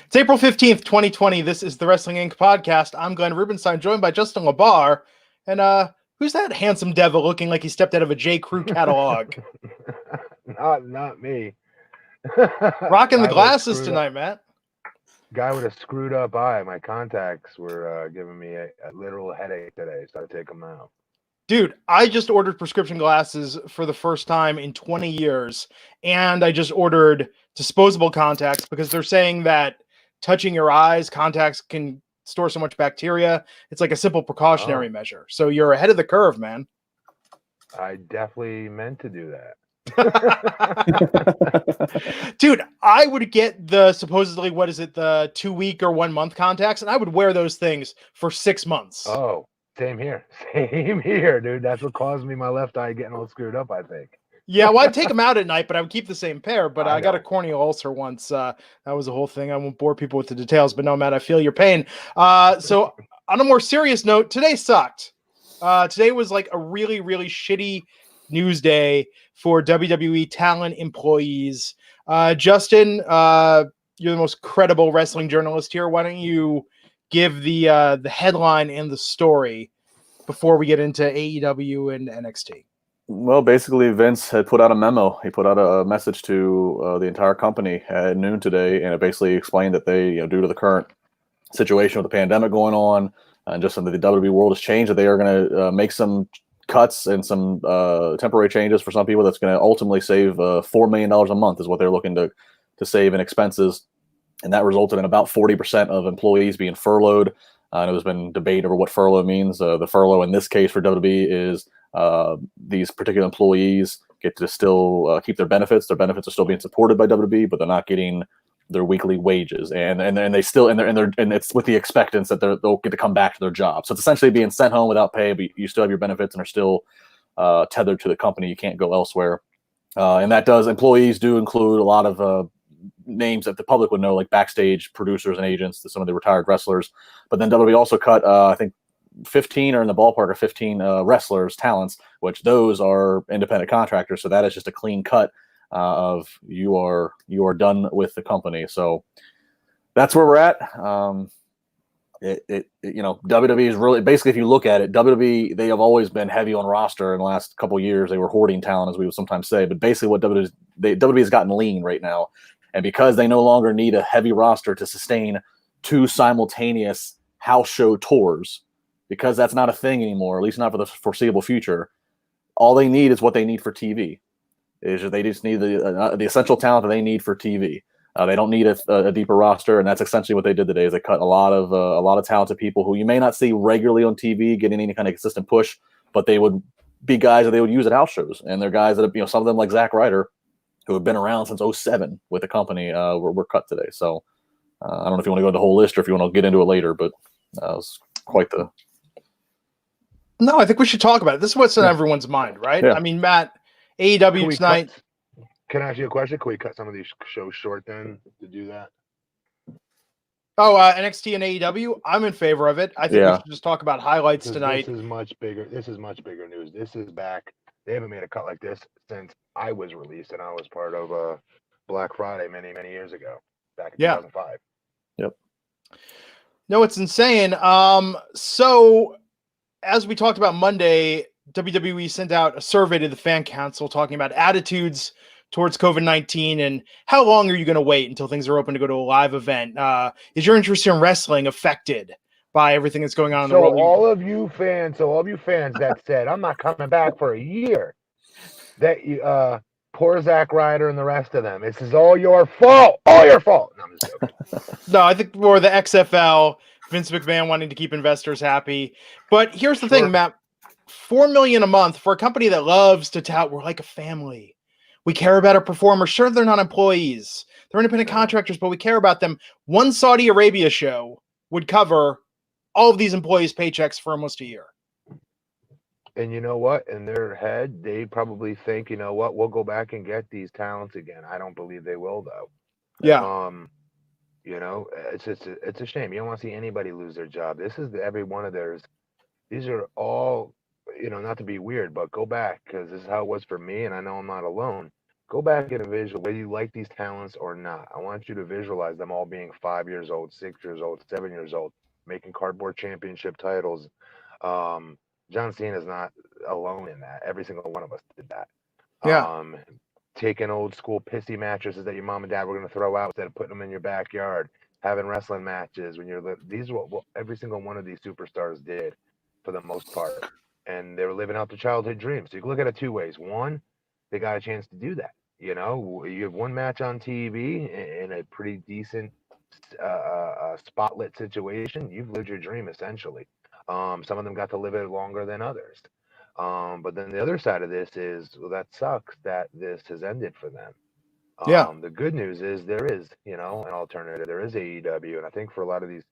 It's April 15th, 2020. This is the Wrestling Inc. podcast. I'm Glenn Rubenstein, joined by Justin LaBar. And who's that handsome devil looking like he stepped out of a J. Crew catalog? Not me. Rocking the glasses tonight, Matt. Guy with a screwed up eye. My contacts were giving me a literal headache today, so I take them out. Dude, I just ordered prescription glasses for the first time in 20 years, and I just ordered disposable contacts because they're saying that touching your eyes, contacts can store so much bacteria. It's like a simple precautionary measure. So you're ahead of the curve, man. I definitely meant to do that. Dude, I would get the supposedly, what is it, the 2-week or 1 month contacts, and I would wear those things for 6 months. Oh, same here. Same here, dude. That's what caused me my left eye getting all screwed up, I think. Yeah, well, I'd take them out at night, but I would keep the same pair. But I got a corneal ulcer once. That was a whole thing. I won't bore people with the details, but no, Matt, I feel your pain. So on a more serious note, today sucked. Today was like a really, really shitty news day for WWE talent employees. Justin, you're the most credible wrestling journalist here. Why don't you give the headline and the story before we get into AEW and NXT? Well, basically, Vince had put out a memo. He put out a message to the entire company at noon today, and it basically explained that they, due to the current situation with the pandemic going on, and just something the WWE world has changed, that they are going to make some cuts and some temporary changes for some people. That's going to ultimately save $4 million a month, is what they're looking to save in expenses, and that resulted in about 40% of employees being furloughed. And there's been debate over what furlough means. The furlough in this case for WWE is these particular employees get to still keep their benefits. Their benefits are still being supported by WWE, but they're not getting their weekly wages, and they still and it's with the expectance that they'll get to come back to their job. So it's essentially being sent home without pay, but you still have your benefits and are still tethered to the company. You can't go elsewhere, and that employees do include a lot of names that the public would know, like backstage producers and agents, some of the retired wrestlers. But then WWE also cut, I think, 15 or in the ballpark of 15 wrestlers, talents, which those are independent contractors. So that is just a clean cut of you are done with the company. So that's where we're at. WWE is really, basically, if you look at it, WWE, they have always been heavy on roster in the last couple of years. They were hoarding talent, as we would sometimes say, but basically what WWE has gotten lean right now. And because they no longer need a heavy roster to sustain 2 simultaneous house show tours, because that's not a thing anymore, at least not for the foreseeable future, all they need is what they need for TV. They just need the essential talent that they need for TV. They don't need a deeper roster, and that's essentially what they did today. Is they cut a lot of talented people who you may not see regularly on TV getting any kind of consistent push, but they would be guys that they would use at house shows, and they're guys that some of them like Zack Ryder, who have been around since 2007 with the company, were cut today. So I don't know if you want to go to the whole list or if you want to get into it later, but it was quite the... No, I think we should talk about it. This is what's on everyone's mind, right? Yeah. I mean, Matt, AEW tonight. Can I ask you a question? Can we cut some of these shows short then to do that? Oh, NXT and AEW? I'm in favor of it. I think we should just talk about highlights tonight. This is much bigger. This is much bigger news. This is back. They haven't made a cut like this since I was released, and I was part of Black Friday many, many years ago, back in 2005. Yep. No, it's insane. So, as we talked about Monday, WWE sent out a survey to the fan council talking about attitudes towards COVID-19 and how long are you going to wait until things are open to go to a live event? Is your interest in wrestling affected by everything that's going on in the world? So all of you fans that said, I'm not coming back for a year, that you, poor Zack Ryder and the rest of them, this is all your fault. All your fault. No, I'm just joking. No, I think more the XFL, Vince McMahon wanting to keep investors happy. But here's the thing, Matt, $4 million a month for a company that loves to tout, we're like a family. We care about our performers. Sure, they're not employees. They're independent contractors, but we care about them. One Saudi Arabia show would cover all of these employees' paychecks for almost a year. And you know what? In their head, they probably think, you know what? We'll go back and get these talents again. I don't believe they will, though. Yeah. It's a shame. You don't want to see anybody lose their job. This is every one of theirs. These are all, not to be weird, but go back, because this is how it was for me, and I know I'm not alone. go back and visualize whether you like these talents or not. I want you to visualize them all being 5 years old, 6 years old, 7 years old, making cardboard championship titles. John Cena's not alone in that. Every single one of us did that. Yeah. Taking old school pissy mattresses that your mom and dad were going to throw out instead of putting them in your backyard, having wrestling matches when you're these are what every single one of these superstars did for the most part, and they were living out their childhood dreams. So you can look at it two ways. One, they got a chance to do that. You know, you have one match on TV in a pretty decent spotlit situation. You've lived your dream essentially. Some of them got to live it longer than others. But then the other side of this is, well, that sucks that this has ended for them. Yeah. The good news is there is, an alternative. There is AEW, and I think for a lot of these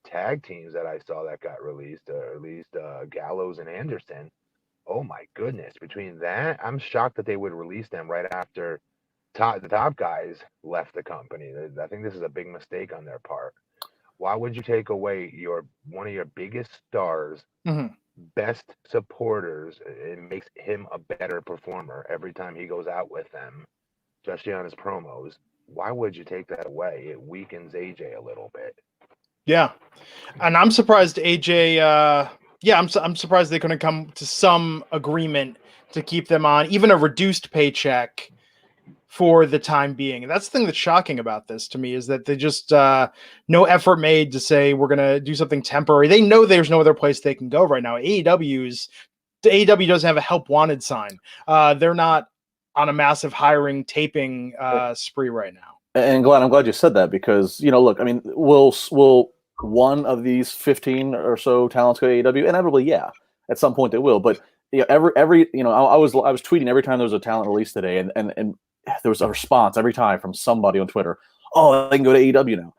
tag teams that I saw that got released, or at least Gallows and Anderson, oh my goodness, between that, I'm shocked that they would release them right after the top guys left the company. I think this is a big mistake on their part. Why would you take away one of your biggest stars, best supporters? It makes him a better performer every time he goes out with them, especially on his promos. Why would you take that away? It weakens AJ a little bit. Yeah, and I'm surprised AJ. I'm surprised they couldn't come to some agreement to keep them on, even a reduced paycheck for the time being. And that's the thing that's shocking about this to me, is that they just no effort made to say we're going to do something temporary. They know there's no other place they can go right now. AEW doesn't have a help wanted sign. They're not on a massive hiring taping spree right now. And I'm glad you said that, because, look, I mean, will one of these 15 or so talents go to AEW? Inevitably, yeah. At some point they will. But I was tweeting every time there was a talent release today, and there was a response every time from somebody on Twitter. Oh, they can go to AEW now.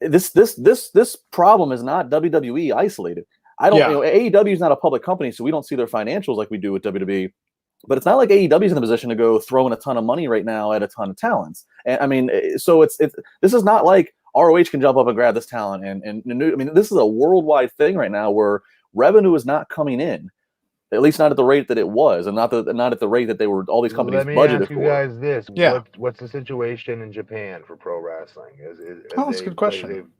This problem is not WWE isolated. AEW is not a public company, so we don't see their financials like we do with WWE. But it's not like AEW is in a position to go throw in a ton of money right now at a ton of talents. And I mean, so this is not like ROH can jump up and grab this talent. This is a worldwide thing right now where revenue is not coming in, at least not at the rate that it was, and not at the rate that they were all these companies budgeted for. Let me ask you guys this: what's the situation in Japan for pro wrestling? That's a good question.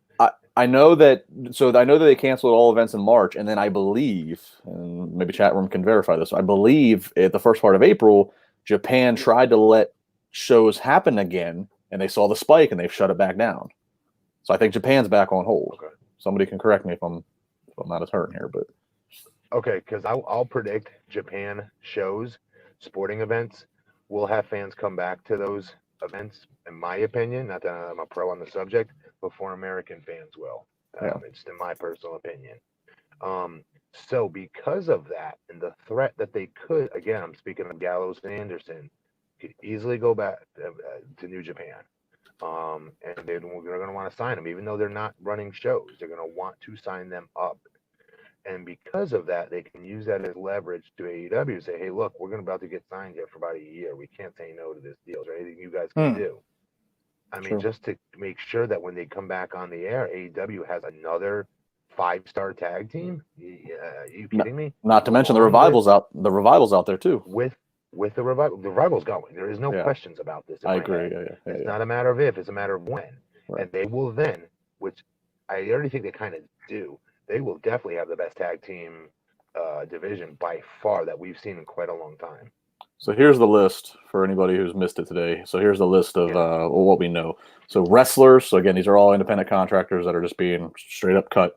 I know that they canceled all events in March, and then I believe, and maybe chat room can verify this, I believe at the first part of April, Japan tried to let shows happen again, and they saw the spike, and they've shut it back down. So I think Japan's back on hold. Okay. Somebody can correct me if I'm not as hurt here, but okay, because I'll predict Japan shows, sporting events, will have fans come back to those events, in my opinion. Not that I'm a pro on the subject, before American fans will. It's in my personal opinion. So because of that, and the threat that they could, again, I'm speaking of Gallows and Anderson, could easily go back to New Japan. And they're going to want to sign them, even though they're not running shows. They're going to want to sign them up. And because of that, they can use that as leverage to AEW. Say, hey, look, we're about to get signed here for about a year. We can't say no to this deal. Is there anything you guys can do? I mean, just to make sure that when they come back on the air, AEW has another 5-star tag team. Are you kidding me? Not to mention the revivals out there too. With the revival's going. There is no questions about this. I agree. It's not a matter of if; it's a matter of when. Right. And they will then, which I already think they kind of do. They will definitely have the best tag team division by far that we've seen in quite a long time. So here's the list for anybody who's missed it today. So here's the list of what we know. So wrestlers. So again, these are all independent contractors that are just being straight up cut.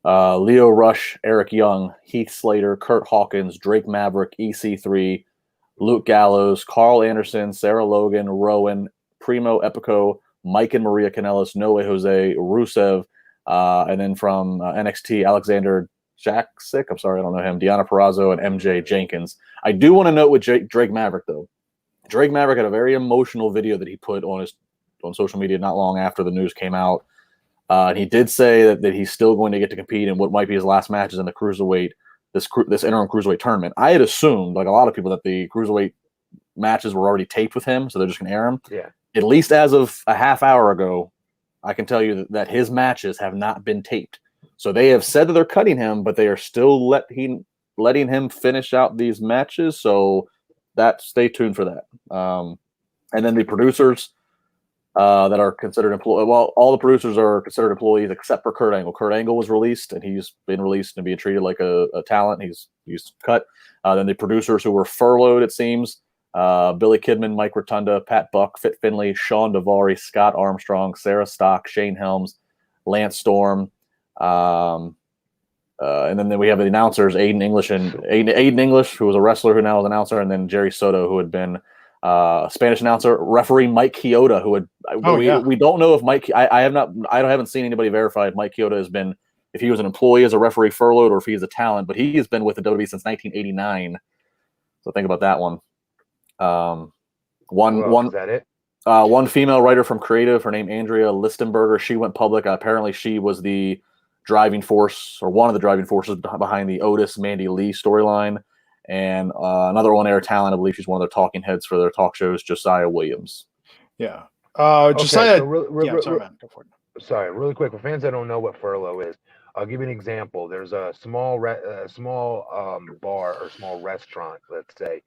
Leo Rush, Eric Young, Heath Slater, Kurt Hawkins, Drake Maverick, EC3, Luke Gallows, Carl Anderson, Sarah Logan, Rowan, Primo Epico, Mike and Maria Kanellis, Noe Jose, Rusev, and then from NXT, Alexander Jaksic, I'm sorry, I don't know him, Deonna Purrazzo, and MJ Jenkins. I do want to note with Drake Maverick, though. Drake Maverick had a very emotional video that he put on social media not long after the news came out. And he did say that he's still going to get to compete in what might be his last matches in the Cruiserweight, this interim Cruiserweight tournament. I had assumed, like a lot of people, that the Cruiserweight matches were already taped with him, so they're just going to air them. Yeah. At least as of a half hour ago, I can tell you that his matches have not been taped. So they have said that they're cutting him, but they are still letting him finish out these matches. So stay tuned for that. And then the producers that are considered employees. Well, all the producers are considered employees except for Kurt Angle. Kurt Angle was released, and he's been released and being treated like a talent. He's cut. Then the producers who were furloughed, it seems, Billy Kidman, Mike Rotunda, Pat Buck, Fit Finlay, Sean Devari, Scott Armstrong, Sarah Stock, Shane Helms, Lance Storm, and then we have the announcers, Aiden English, who was a wrestler who now is an announcer, and then Jerry Soto, who had been Spanish announcer, referee Mike Chioda, who had we don't know if Mike. I haven't seen anybody verify if Mike Chioda has been, if he was an employee as a referee furloughed or if he's a talent, but he has been with the WWE since 1989. So think about that one. Is that it? One female writer from Creative, her name Andrea Listenberger. She went public. Apparently, she was the driving force, or one of the driving forces behind the Otis Mandy Lee storyline. And another on-air talent, I believe she's one of their talking heads for their talk shows, Josiah Williams. Yeah. Josiah. Sorry, really quick. For fans that don't know what furlough is, I'll give you an example. There's a small bar or small restaurant, let's say,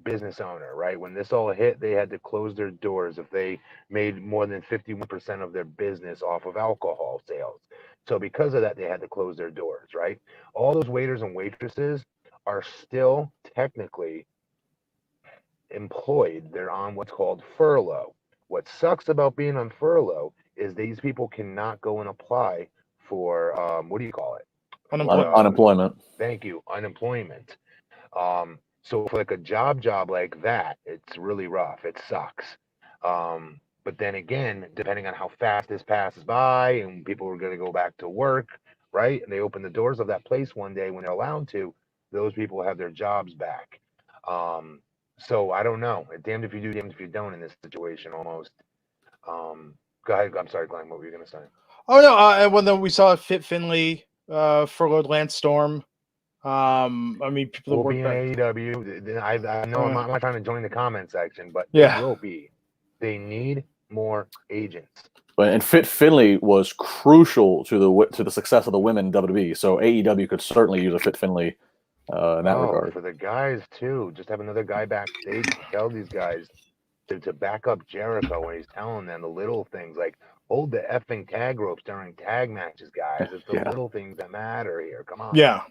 business owner, right? When this all hit, they had to close their doors if they made more than 51% of their business off of alcohol sales. So because of that, they had to close their doors, right? All those waiters and waitresses are still technically employed. They're on what's called furlough. What sucks about being on furlough is these people cannot go and apply for what do you call it? Unemployment. Thank you, unemployment. So for like a job like that, it's really rough. It sucks. But then again, depending on how fast this passes by and people are going to go back to work, right? And they open the doors of that place one day when they're allowed to, those people have their jobs back. So I don't know. Damned if you do, damned if you don't in this situation almost. Go ahead. I'm sorry, Glenn. What were you going to say? Oh, no. And when we saw Fit Finlay, furloughed Lance Storm. I mean, people will be in AEW. I know I'm not trying to join the comment section, but yeah, it will be. They need more agents. And Fit Finlay was crucial to the success of the women in WWE. So AEW could certainly use a Fit Finlay in that regard. For the guys too, just have another guy backstage tell these guys to back up Jericho when he's telling them the little things like hold the effing tag ropes during tag matches, guys. It's the little things that matter here. Come on. Yeah.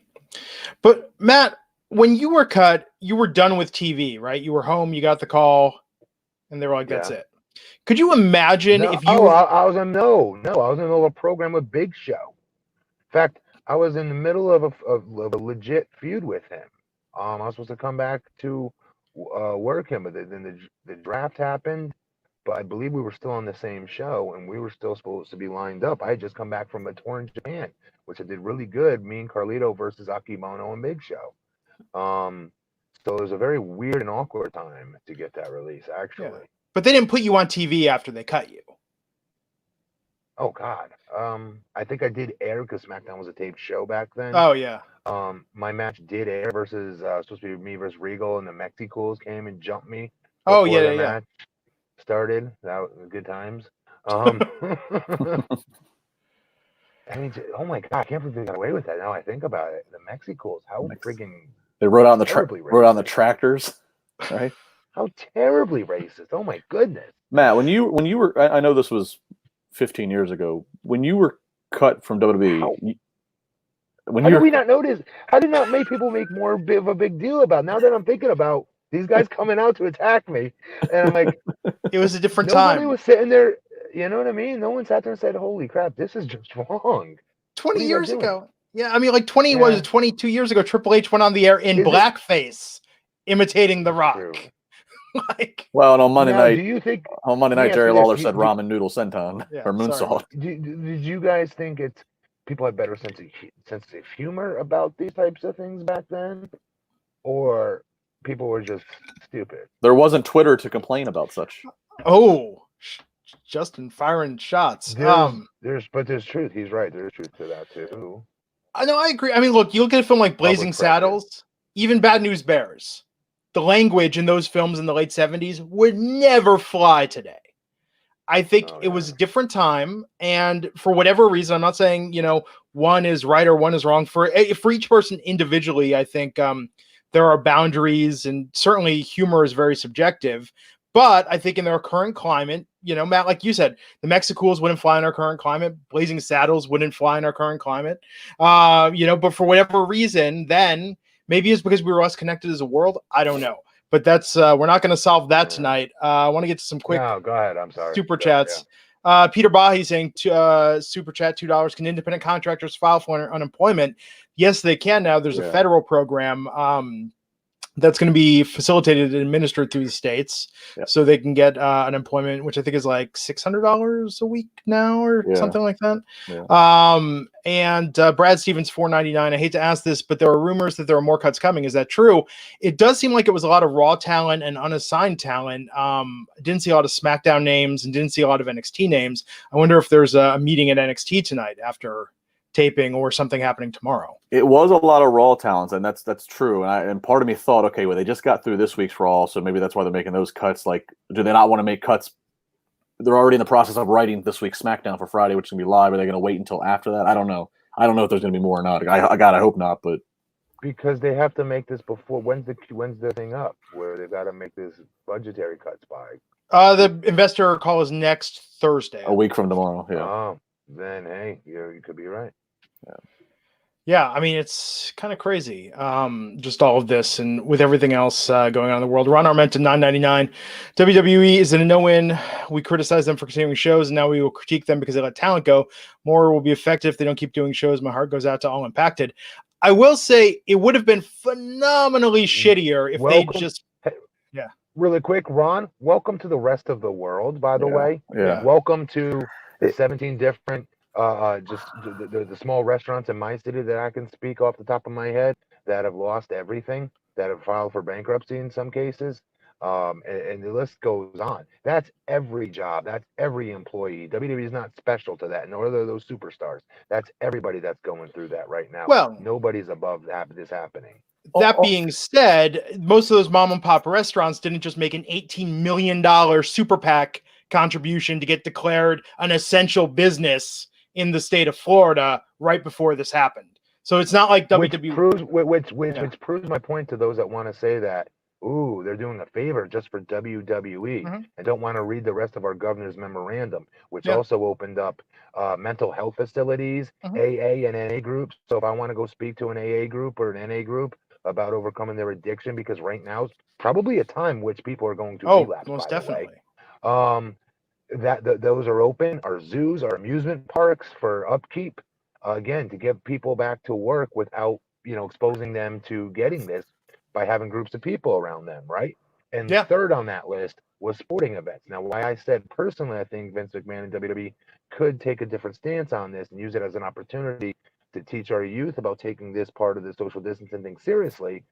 But Matt, when you were cut, you were done with TV, right? You were home, you got the call, and they were like, "That's it." Could you imagine if you? I was in the middle of a program with Big Show. In fact, I was in the middle of a legit feud with him. I was supposed to come back to work him, but then the draft happened. But I believe we were still on the same show, and we were still supposed to be lined up. I had just come back from a tour in Japan, which I did really good. Me and Carlito versus Akimono and Big Show. So it was a very weird and awkward time to get that release, actually. Yeah. But they didn't put you on TV after they cut you. Oh God. I think I did air because SmackDown was a taped show back then. Oh yeah. My match did air versus supposed to be me versus Regal, and the Mexicools came and jumped me. Oh yeah, match started. That was good times. I mean, oh my God, I can't believe they got away with that. Now I think about it, the Mexicools, how freaking they rode out on the tractors, right? How terribly racist! Oh my goodness, Matt. When you were, I know this was 15 years ago. When you were cut from WWE, how did we not notice? How did not make people make more of a big deal about? Now that I'm thinking about these guys coming out to attack me, and I'm like, it was a different time. Nobody was sitting there. You know what I mean? No one sat there and said, "Holy crap, this is just wrong." 20 years ago. Yeah, I mean, like 22 years ago, Triple H went on the air in blackface, imitating The Rock. Well, on Monday night, do you think Jerry Lawler said ramen noodle senton or moonsault. Did you guys think people had better sense of humor about these types of things back then, or people were just stupid? There wasn't Twitter to complain about such. Oh, Justin firing shots. There's truth. He's right. There's truth to that too. I know. I agree. I mean, look, you look at a film like Blazing Saddles, even Bad News Bears. The language in those films in the late 70s would never fly today. I think it was a different time, and for whatever reason, I'm not saying one is right or one is wrong. For each person individually, I think there are boundaries, and certainly humor is very subjective. But I think in their current climate, Matt, like you said, the Mexicools wouldn't fly in our current climate. Blazing Saddles wouldn't fly in our current climate. But for whatever reason, then maybe it's because we were less connected as a world. I don't know. But that's we're not going to solve that tonight. I want to get to some quick No, go ahead. I'm sorry. super chats. Peter Bahi saying super chat $2. Can independent contractors file for unemployment? Yes, they can now. There's a federal program that's going to be facilitated and administered through the states, so they can get unemployment, which I think is like $600 a week now or something like that. And Brad Stevens $4.99. I hate to ask this, but there are rumors that there are more cuts coming. Is that true? It does seem like it was a lot of raw talent and unassigned talent. Didn't see a lot of SmackDown names and didn't see a lot of NXT names. I wonder if there's a meeting at NXT tonight after taping or something happening tomorrow. It was a lot of Raw talents, and that's true. And part of me thought, okay, well, they just got through this week's Raw, so maybe that's why they're making those cuts. Like, do they not want to make cuts? They're already in the process of writing this week's SmackDown for Friday, which is going to be live. Are they going to wait until after that? I don't know. I don't know if there's going to be more or not. I hope not. But because they have to make this before when's the thing up where they've got to make this budgetary cuts by? The investor call is next Thursday. A week from tomorrow. Yeah. Oh, then hey, you could be right. Yeah, I mean, it's kind of crazy, just all of this and with everything else going on in the world. Ron Armenta, $9.99. WWE is in a no-win. We criticize them for continuing shows, and now we will critique them because they let talent go. More will be effective if they don't keep doing shows. My heart goes out to all impacted. I will say it would have been phenomenally shittier if they just... Yeah. Really quick, Ron, welcome to the rest of the world, by the way. Yeah. Welcome to the 17 different... just the small restaurants in my city that I can speak off the top of my head that have lost everything, that have filed for bankruptcy in some cases, and the list goes on. That's every job. That's every employee. WWE is not special to that, nor are those superstars. That's everybody that's going through that right now. Well, nobody's above this happening. That being said, most of those mom and pop restaurants didn't just make an $18 million super PAC contribution to get declared an essential business in the state of Florida right before this happened. So it's not like WWE. Which proves my point to those that want to say that, ooh, they're doing a favor just for WWE and don't want to read the rest of our governor's memorandum, which also opened up mental health facilities, AA and NA groups. So if I want to go speak to an AA group or an NA group about overcoming their addiction, because right now is probably a time which people are going to relapse. Most definitely. Those are open. Our zoos, our amusement parks for upkeep, again, to get people back to work without exposing them to getting this by having groups of people around them, right? And third on that list was sporting events. Now, why I said personally I think Vince McMahon and WWE could take a different stance on this and use it as an opportunity to teach our youth about taking this part of the social distancing thing seriously.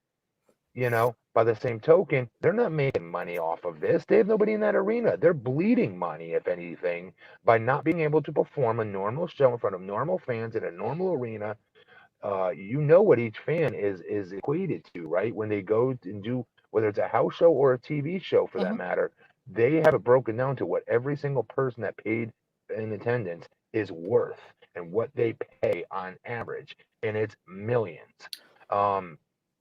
By the same token, they're not making money off of this. They have nobody in that arena. They're bleeding money, if anything, by not being able to perform a normal show in front of normal fans in a normal arena. What each fan is equated to, right? When they go and do, whether it's a house show or a TV show for that matter, they have it broken down to what every single person that paid in attendance is worth and what they pay on average. And it's millions.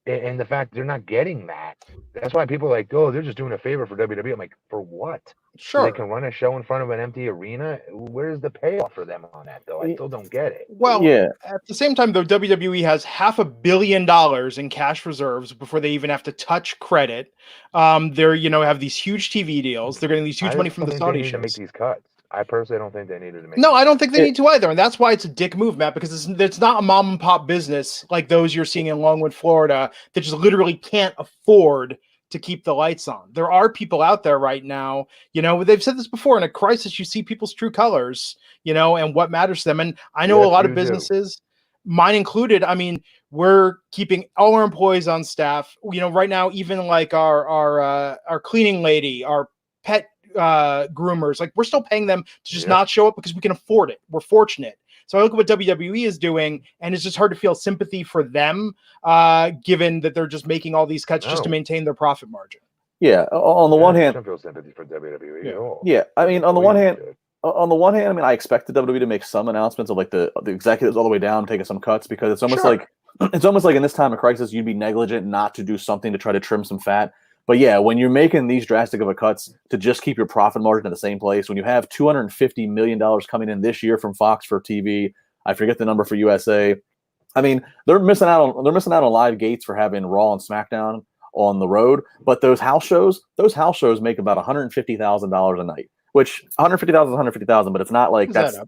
And the fact they're not getting that, that's why people are like, oh, they're just doing a favor for WWE. I'm like, for what? Sure. So they can run a show in front of an empty arena. Where's the payoff for them on that, though? I still don't get it. Well, at the same time, though, WWE has $500 million in cash reserves before they even have to touch credit. They're, have these huge TV deals. They're getting these huge money from the Saudi shows. To make these cuts. I personally don't think they needed to make. No, I don't think they need to either, and that's why it's a dick move, Matt. Because it's not a mom and pop business like those you're seeing in Longwood, Florida, that just literally can't afford to keep the lights on. There are people out there right now. They've said this before. In a crisis, you see people's true colors. And what matters to them. And I know a lot of businesses, mine included. I mean, we're keeping all our employees on staff. Right now, even like our cleaning lady, our pet groomers, like we're still paying them to just not show up because we can afford it. We're fortunate. So I look at what WWE is doing, and it's just hard to feel sympathy for them, given that they're just making all these cuts just to maintain their profit margin. Yeah. On the one hand, I don't feel sympathy for WWE at all. Yeah. I mean, on the one hand, I mean, I expected WWE to make some announcements of like the executives all the way down taking some cuts, because it's almost like in this time of crisis, you'd be negligent not to do something to try to trim some fat. But yeah, when you're making these drastic of a cuts to just keep your profit margin in the same place, when you have $250 million coming in this year from Fox for TV, I forget the number for USA. I mean, they're missing out on live gates for having Raw and SmackDown on the road. But those house shows make about $150,000 a night. Which 150,000 is 150,000, but it's not like that's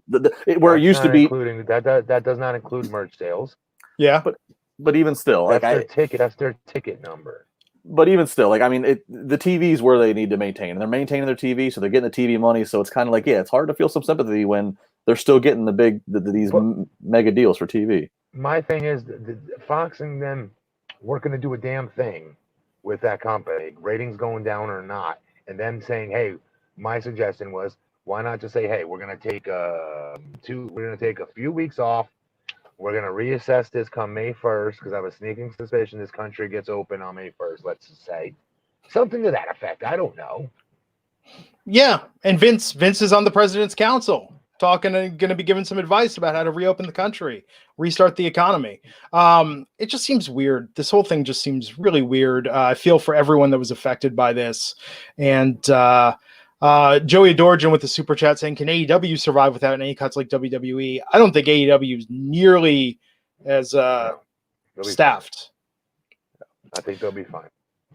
where it used to be. Including that does not include merch sales. Yeah, but even still, that's their ticket number. But even still, like, I mean, the TV's where they need to maintain, and they're maintaining their TV, so they're getting the TV money. So it's kind of like, yeah, it's hard to feel some sympathy when they're still getting these mega deals for TV. My thing is, Fox and them weren't going to do a damn thing with that company, ratings going down or not, and them saying, hey. My suggestion was, why not just say, hey, we're going to take a few weeks off. We're going to reassess this come May 1st because I have a sneaking suspicion this country gets open on May 1st, let's just say. Something to that effect. I don't know. Yeah, and Vince is on the president's council talking and going to be giving some advice about how to reopen the country, restart the economy. It just seems weird. This whole thing just seems really weird. I feel for everyone that was affected by this. And Joey Adorjan with the super chat saying, can AEW survive without any cuts like WWE? I don't think AEW is nearly as staffed. I think they'll be fine.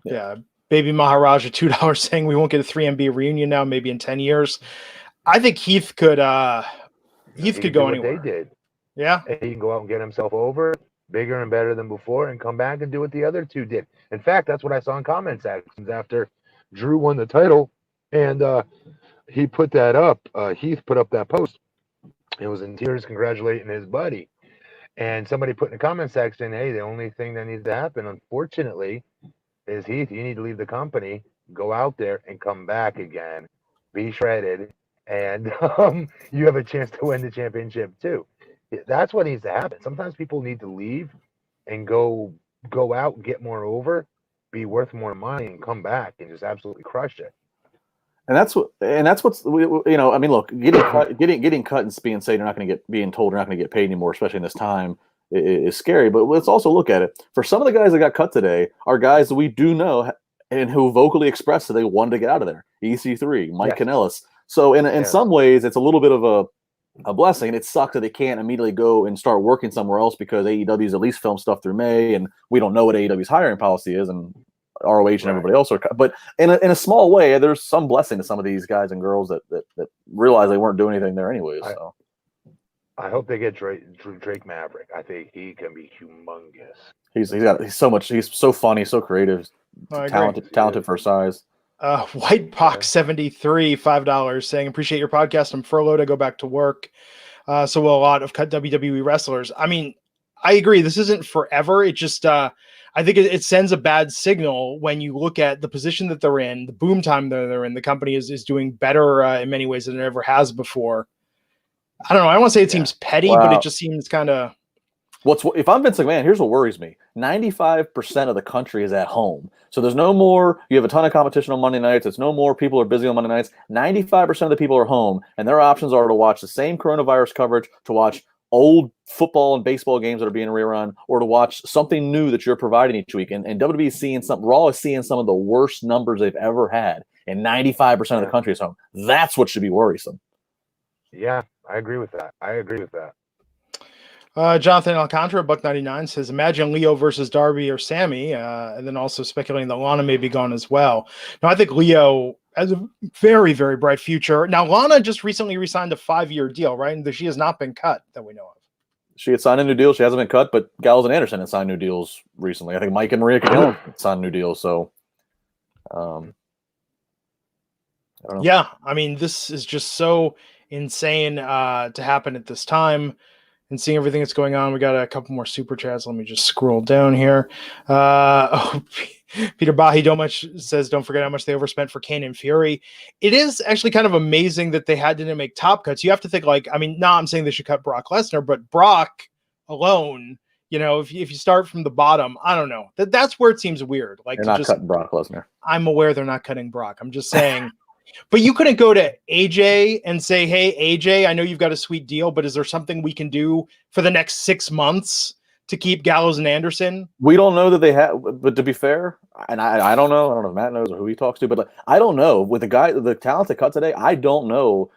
Yeah. Baby Maharaja $2 saying we won't get a 3MB reunion now, maybe in 10 years. I think Heath could go anywhere. They did. Yeah. And he can go out and get himself over bigger and better than before and come back and do what the other two did. In fact, that's what I saw in comment sections after Drew won the title. And he put that up. Heath put up that post. It was in tears congratulating his buddy. And somebody put in the comment section, hey, the only thing that needs to happen, unfortunately, is Heath, you need to leave the company, go out there and come back again, be shredded, and you have a chance to win the championship too. That's what needs to happen. Sometimes people need to leave and go out, get more over, be worth more money, and come back and just absolutely crush it. And that's what's I mean, look, getting cut and being said being told you're not going to get paid anymore, especially in this time, is scary. But let's also look at it. For some of the guys that got cut today are guys that we do know and who vocally expressed that they wanted to get out of there. EC3, Mike Kanellis. So in some ways, it's a little bit of a blessing. It sucks that they can't immediately go and start working somewhere else because AEW's at least film stuff through May, and we don't know what AEW's hiring policy is, and ROH and everybody else are. But in a small way, there's some blessing to some of these guys and girls that realize they weren't doing anything there anyways. So I hope they get Drake Maverick. I think he can be humongous. He's so funny, so creative, talented for size. White Pox 73, $5 saying, appreciate your podcast. I'm furloughed. I go back to work. So will a lot of cut WWE wrestlers. I mean, I agree. This isn't forever. It just, I think it sends a bad signal when you look at the position that they're in, the boom time that they're in. The company is doing better in many ways than it ever has before. I don't know. I don't want to say it seems petty, but it just seems kind of. If I'm Vince McMahon, here's what worries me. 95% of the country is at home. So there's no more, you have a ton of competition on Monday nights. It's no more people are busy on Monday nights. 95% of the people are home, and their options are to watch the same coronavirus coverage, to watch old football and baseball games that are being rerun, or to watch something new that you're providing each week. And WWE is seeing Raw is seeing some of the worst numbers they've ever had, and 95% of the country is home. That's what should be worrisome. Yeah, I agree with that. Jonathan Alcantara, $1.99 says, imagine Leo versus Darby or Sammy, and then also speculating that Lana may be gone as well. Now, I think Leo has a very, very bright future. Now, Lana just recently re-signed a 5-year deal, right? And she has not been cut that we know of. She had signed a new deal. She hasn't been cut, but Gallows and Anderson had signed new deals recently. I think Mike and Maria Canello signed new deals. So, I don't know. Yeah, I mean, this is just so insane to happen at this time. And seeing everything that's going on, we got a couple more super chats. Let me just scroll down here. Peter Bahi says, don't forget how much they overspent for Kane and Fury. It is actually kind of amazing that they had to make top cuts. You have to think I'm saying they should cut Brock Lesnar, but Brock alone, if you start from the bottom, I don't know. That's where it seems weird. Like, they're not cutting Brock Lesnar. I'm aware they're not cutting Brock. I'm just saying. But you couldn't go to AJ and say, hey, AJ, I know you've got a sweet deal, but is there something we can do for the next 6 months to keep Gallows and Anderson. We don't know that they have, but to be fair, and I don't know. I don't know if Matt knows or who he talks to, but like, I don't know. With the talent they cut today, I don't know.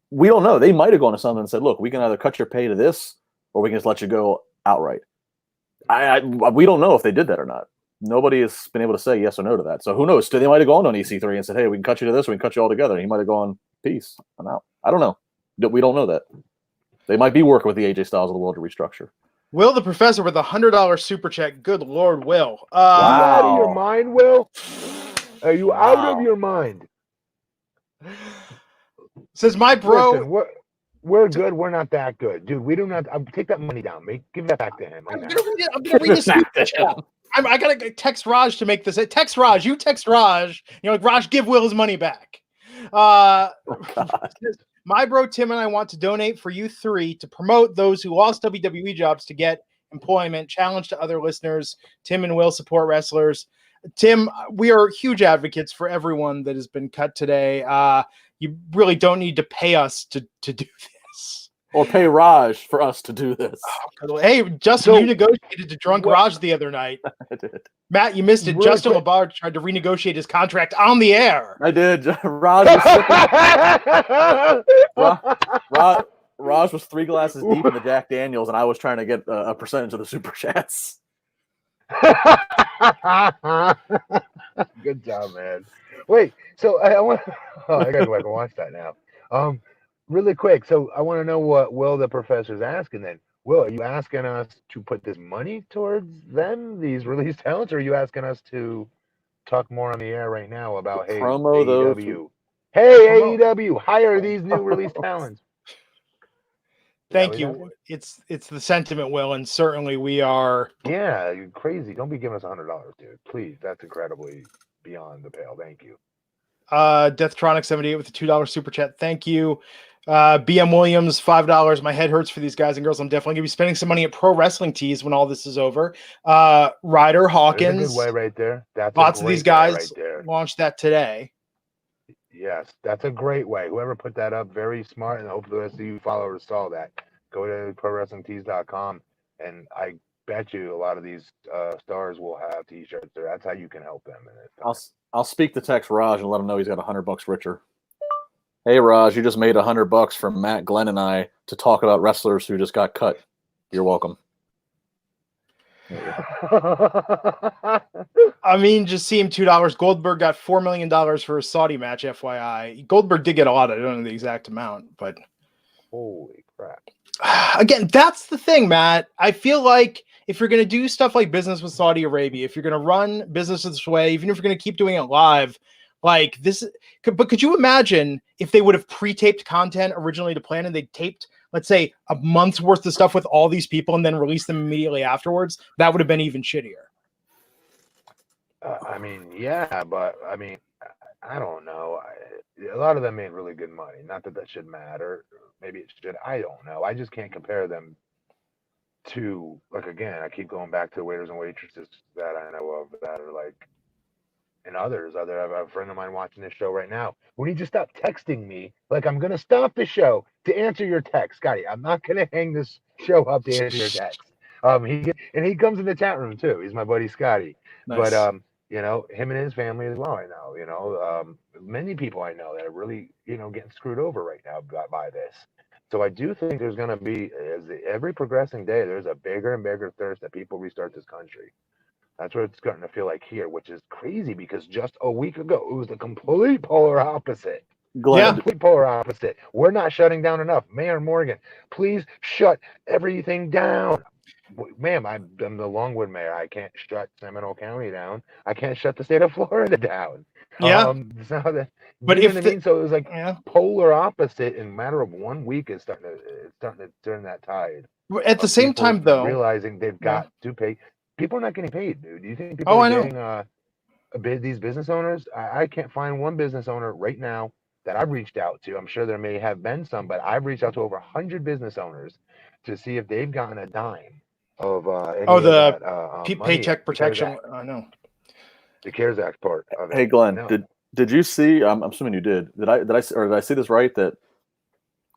We don't know. They might have gone to something and said, look, we can either cut your pay to this or we can just let you go outright. We don't know if they did that or not. Nobody has been able to say yes or no to that. So who knows? They might have gone on EC3 and said, hey, we can cut you to this, or we can cut you all together. And he might have gone, peace, I'm out. I don't know. We don't know that. They might be working with the AJ Styles of the world to restructure. Will the Professor with $100 super check. Good Lord, Will. Are you out of your mind, Will? Are you out of your mind? Says my bro. Listen, we're good. We're not that good, dude. We do not. Take that money down, mate. Give that back to him. Right, I'm gonna read this super chat. I gotta text Raj to make this. Text Raj. You text Raj. Like, Raj, give Will his money back. My bro Tim and I want to donate for you three to promote those who lost WWE jobs to get employment. Challenge to other listeners. Tim and Will support wrestlers. Tim, we are huge advocates for everyone that has been cut today. You really don't need to pay us to do this. Or pay Raj for us to do this. Oh, hey, Justin, you negotiated to drunk Raj the other night. I did. Matt, you missed it. Really Justin LaBar tried to renegotiate his contract on the air. I did. Raj was 3 glasses deep in the Jack Daniels, and I was trying to get a percentage of the super chats. Good job, man. Wait, so I want. I gotta go back and watch that now. Really quick. So I want to know what Will the Professor's asking. Then, Will, are you asking us to put this money towards them, these released talents, or are you asking us to talk more on the air right now about promo AEW? Hey, AEW, hire these new released talents. Thank you. It's the sentiment, Will, and certainly we are. Yeah, you're crazy. Don't be giving us $100, dude. Please, that's incredibly beyond the pale. Thank you. Deathtronic78 with the $2 super chat. Thank you. BM Williams, $5. My head hurts for these guys and girls. I'm definitely gonna be spending some money at Pro Wrestling Tees when all this is over. Ryder Hawkins. That's a good way right there. That's lots of these guys launched that today. Yes, that's a great way. Whoever put that up, very smart, and hopefully the rest of you followers saw that. Go to ProWrestlingTees.com, and I bet you a lot of these stars will have T-shirts there. That's how you can help them. I'll speak to text Raj and let him know he's got $100 richer. Hey Raj, you just made $100 from Matt, Glenn, and I to talk about wrestlers who just got cut. You're welcome. I mean, just see him $2. Goldberg got $4 million for a Saudi match, FYI. Goldberg did get a lot. I don't know the exact amount, but holy crap. Again, that's the thing, Matt. I feel like if you're going to do stuff like business with Saudi Arabia, if you're going to run business this way, even if you're going to keep doing it live, like this, but could you imagine if they would have pre-taped content originally to plan and they taped, let's say, a month's worth of stuff with all these people and then released them immediately afterwards? That would have been even shittier. I mean, yeah, but I mean, I don't know. A lot of them made really good money. Not that that should matter. Maybe it should. I don't know. I just can't compare them to, like, again, I keep going back to waiters and waitresses that I know of that are like, and others. I have a friend of mine watching this show right now. When he just stopped texting me, like, I'm going to stop the show to answer your text. Scotty, I'm not going to hang this show up to answer your text. He comes in the chat room too. He's my buddy Scotty. Nice. But you know, him and his family as well. I know, you know, many people I know that are really, you know, getting screwed over right now by this. So I do think there's going to be, as every progressing day, there's a bigger and bigger thirst that people restart this country. That's what it's starting to feel like here, which is crazy because just a week ago, it was the complete polar opposite. Yeah, complete polar opposite. We're not shutting down enough. Mayor Morgan, please shut everything down. Ma'am, I'm the Longwood mayor. I can't shut Seminole County down. I can't shut the state of Florida down. Yeah. But if I mean, so it was like polar opposite in a matter of 1 week is starting to turn that tide. At the same time, though, realizing they've got to pay. People are not getting paid, dude. Do you think people are getting these business owners? I can't find one business owner right now that I've reached out to. I'm sure there may have been some, but I've reached out to over 100 business owners to see if they've gotten a dime of paycheck protection. I know the CARES Act part of it. Hey Glenn, did you see? I'm assuming you did. Did I see this right? That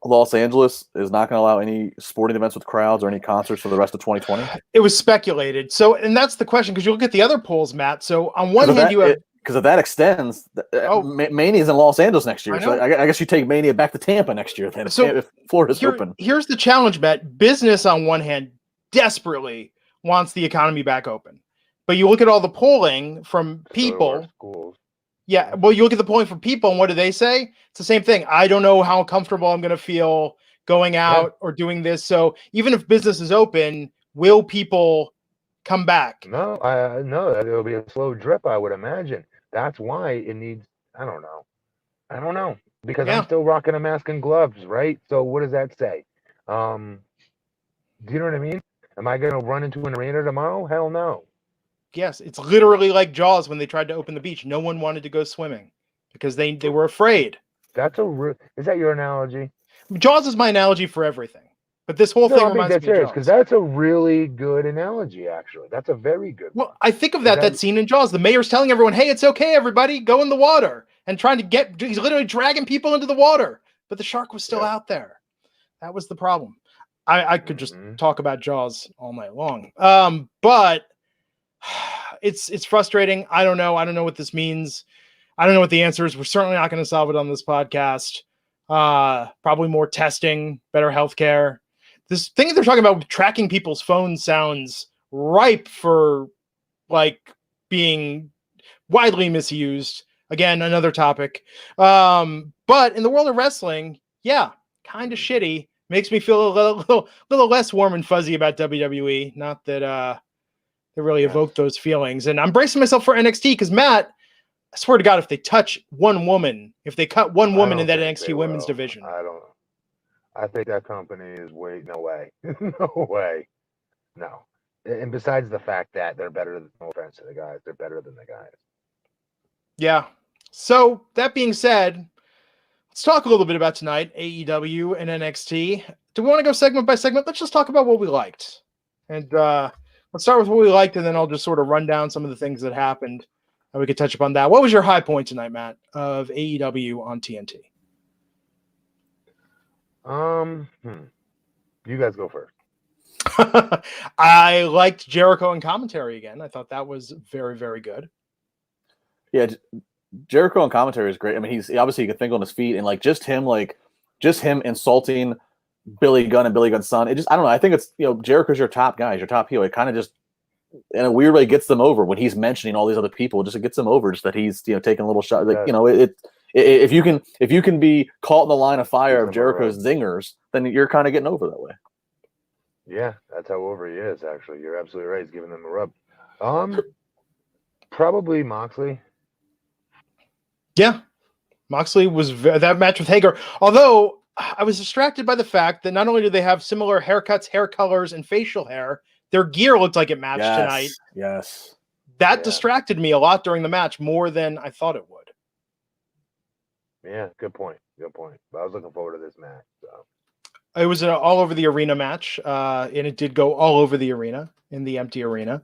Los Angeles is not going to allow any sporting events with crowds or any concerts for the rest of 2020? It was speculated. So, and that's the question, because you look at the other polls, Matt. So on one hand, you have because if that extends, Mania's in Los Angeles next year. So I guess you take Mania back to Tampa next year then. So if Florida's open. Here's the challenge, Matt. Business on one hand desperately wants the economy back open, but you look at all the polling from people. Yeah, well, you look at the polling from people, and what do they say? It's the same thing. I don't know how comfortable I'm going to feel going out or doing this. So even if business is open, will people come back? No, it'll be a slow drip, I would imagine. That's why it needs. I don't know because I'm still rocking a mask and gloves, right? So what does that say? Do you know what I mean? Am I going to run into an arena tomorrow? Hell no. Yes, it's literally like Jaws when they tried to open the beach. No one wanted to go swimming because they were afraid. Is that your analogy? Jaws is my analogy for everything. But this whole thing reminds me of Jaws. Because that's a really good analogy, actually. That's a very good one. Well, I think of that scene in Jaws. The mayor's telling everyone, hey, it's okay, everybody, go in the water. And he's literally dragging people into the water. But the shark was still out there. That was the problem. I could just talk about Jaws all night long. But it's frustrating. I don't know. I don't know what this means. I don't know what the answer is. We're certainly not going to solve it on this podcast. Probably more testing, better healthcare. This thing that they're talking about tracking people's phones sounds ripe for being widely misused. Again, another topic. But in the world of wrestling, kind of shitty. Makes me feel a little less warm and fuzzy about WWE. Not that they really evoked those feelings. And I'm bracing myself for NXT because, Matt, I swear to God, if they touch one woman, if they cut one woman in that NXT women's division. I don't know. I think that company is no way. No way. No. And besides the fact that they're better than, no offense to the guys, they're better than the guys. Yeah. So that being said, let's talk a little bit about tonight, AEW and NXT. Do we want to go segment by segment? Let's just talk about what we liked. And let's start with what we liked, and then I'll just sort of run down some of the things that happened. And we could touch upon that. What was your high point tonight, Matt, of AEW on TNT? You guys go first. I liked Jericho in commentary again. I thought that was very, very good. Yeah, Jericho in commentary is great. I mean, he can think on his feet, and just him insulting Billy Gunn and Billy Gunn's son. I don't know. I think it's, Jericho's your top guy, your top heel. It kind of just, in a weird way, gets them over when he's mentioning all these other people. Just it gets them over, just that he's taking a little shot. If you can be caught in the line of fire of Jericho's zingers, then you're kind of getting over that way. Yeah, that's how over he is. Actually, you're absolutely right. He's giving them a rub. Probably Moxley. Yeah, Moxley was that match with Hager. Although I was distracted by the fact that not only do they have similar haircuts, hair colors, and facial hair, their gear looked like it matched tonight. Yes. That distracted me a lot during the match, more than I thought it would. Yeah, good point. Good point. But I was looking forward to this match. So. It was an all over the arena match, and it did go all over the arena in the empty arena.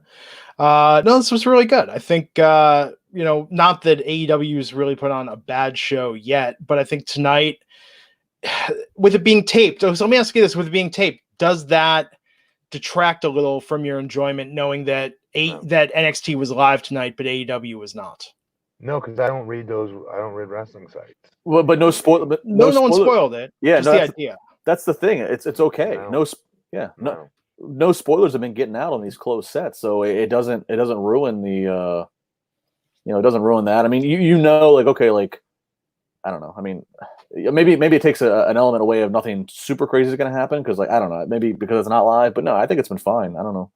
No, this was really good. I think, not that AEW's really put on a bad show yet, but I think tonight, with it being taped, so let me ask you this, with it being taped, does that detract a little from your enjoyment knowing that that NXT was live tonight, but AEW was not? No, because I don't read wrestling sites. Well, but no spoil. But no one spoiled it. Yeah, just the idea. That's the thing. It's okay. No spoilers have been getting out on these closed sets, so it doesn't ruin the it doesn't ruin that. I mean, I don't know. I mean, maybe it takes an element away of nothing super crazy is going to happen because I don't know, maybe because it's not live, but no, I think it's been fine. I don't know.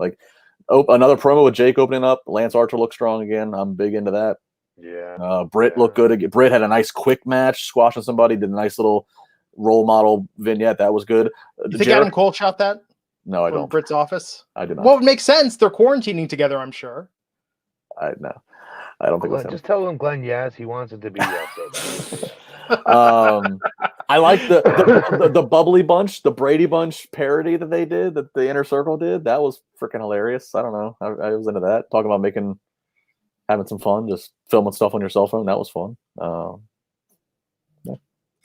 Another promo with Jake opening up. Lance Archer looks strong again. I'm big into that. Yeah. Britt looked good again. Britt had a nice quick match, squashing somebody. Did a nice little role model vignette. That was good. You think Adam Cole shot that? No, I don't. Britt's office? I did not. Well, it makes sense. They're quarantining together, I'm sure. I don't think it's him. Just tell him Glenn yes. He wants it to be yes. I like the Bubbly Bunch, the Brady Bunch parody that they did, that the Inner Circle did. That was freaking hilarious. I don't know. I was into that. Talking about having some fun, just filming stuff on your cell phone. That was fun. Yeah.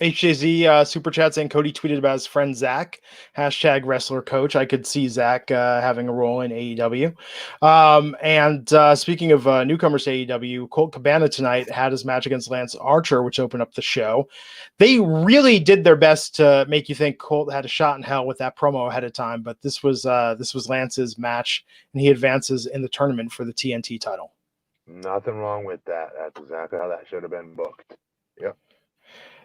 HJZ super chat saying Cody tweeted about his friend Zach, hashtag wrestler coach. I could see Zach having a role in AEW. And speaking of newcomers to AEW, Colt Cabana tonight had his match against Lance Archer, which opened up the show. They really did their best to make you think Colt had a shot in hell with that promo ahead of time, but this was Lance's match, and he advances in the tournament for the TNT title. Nothing wrong with that. That's exactly how that should have been booked. Yep.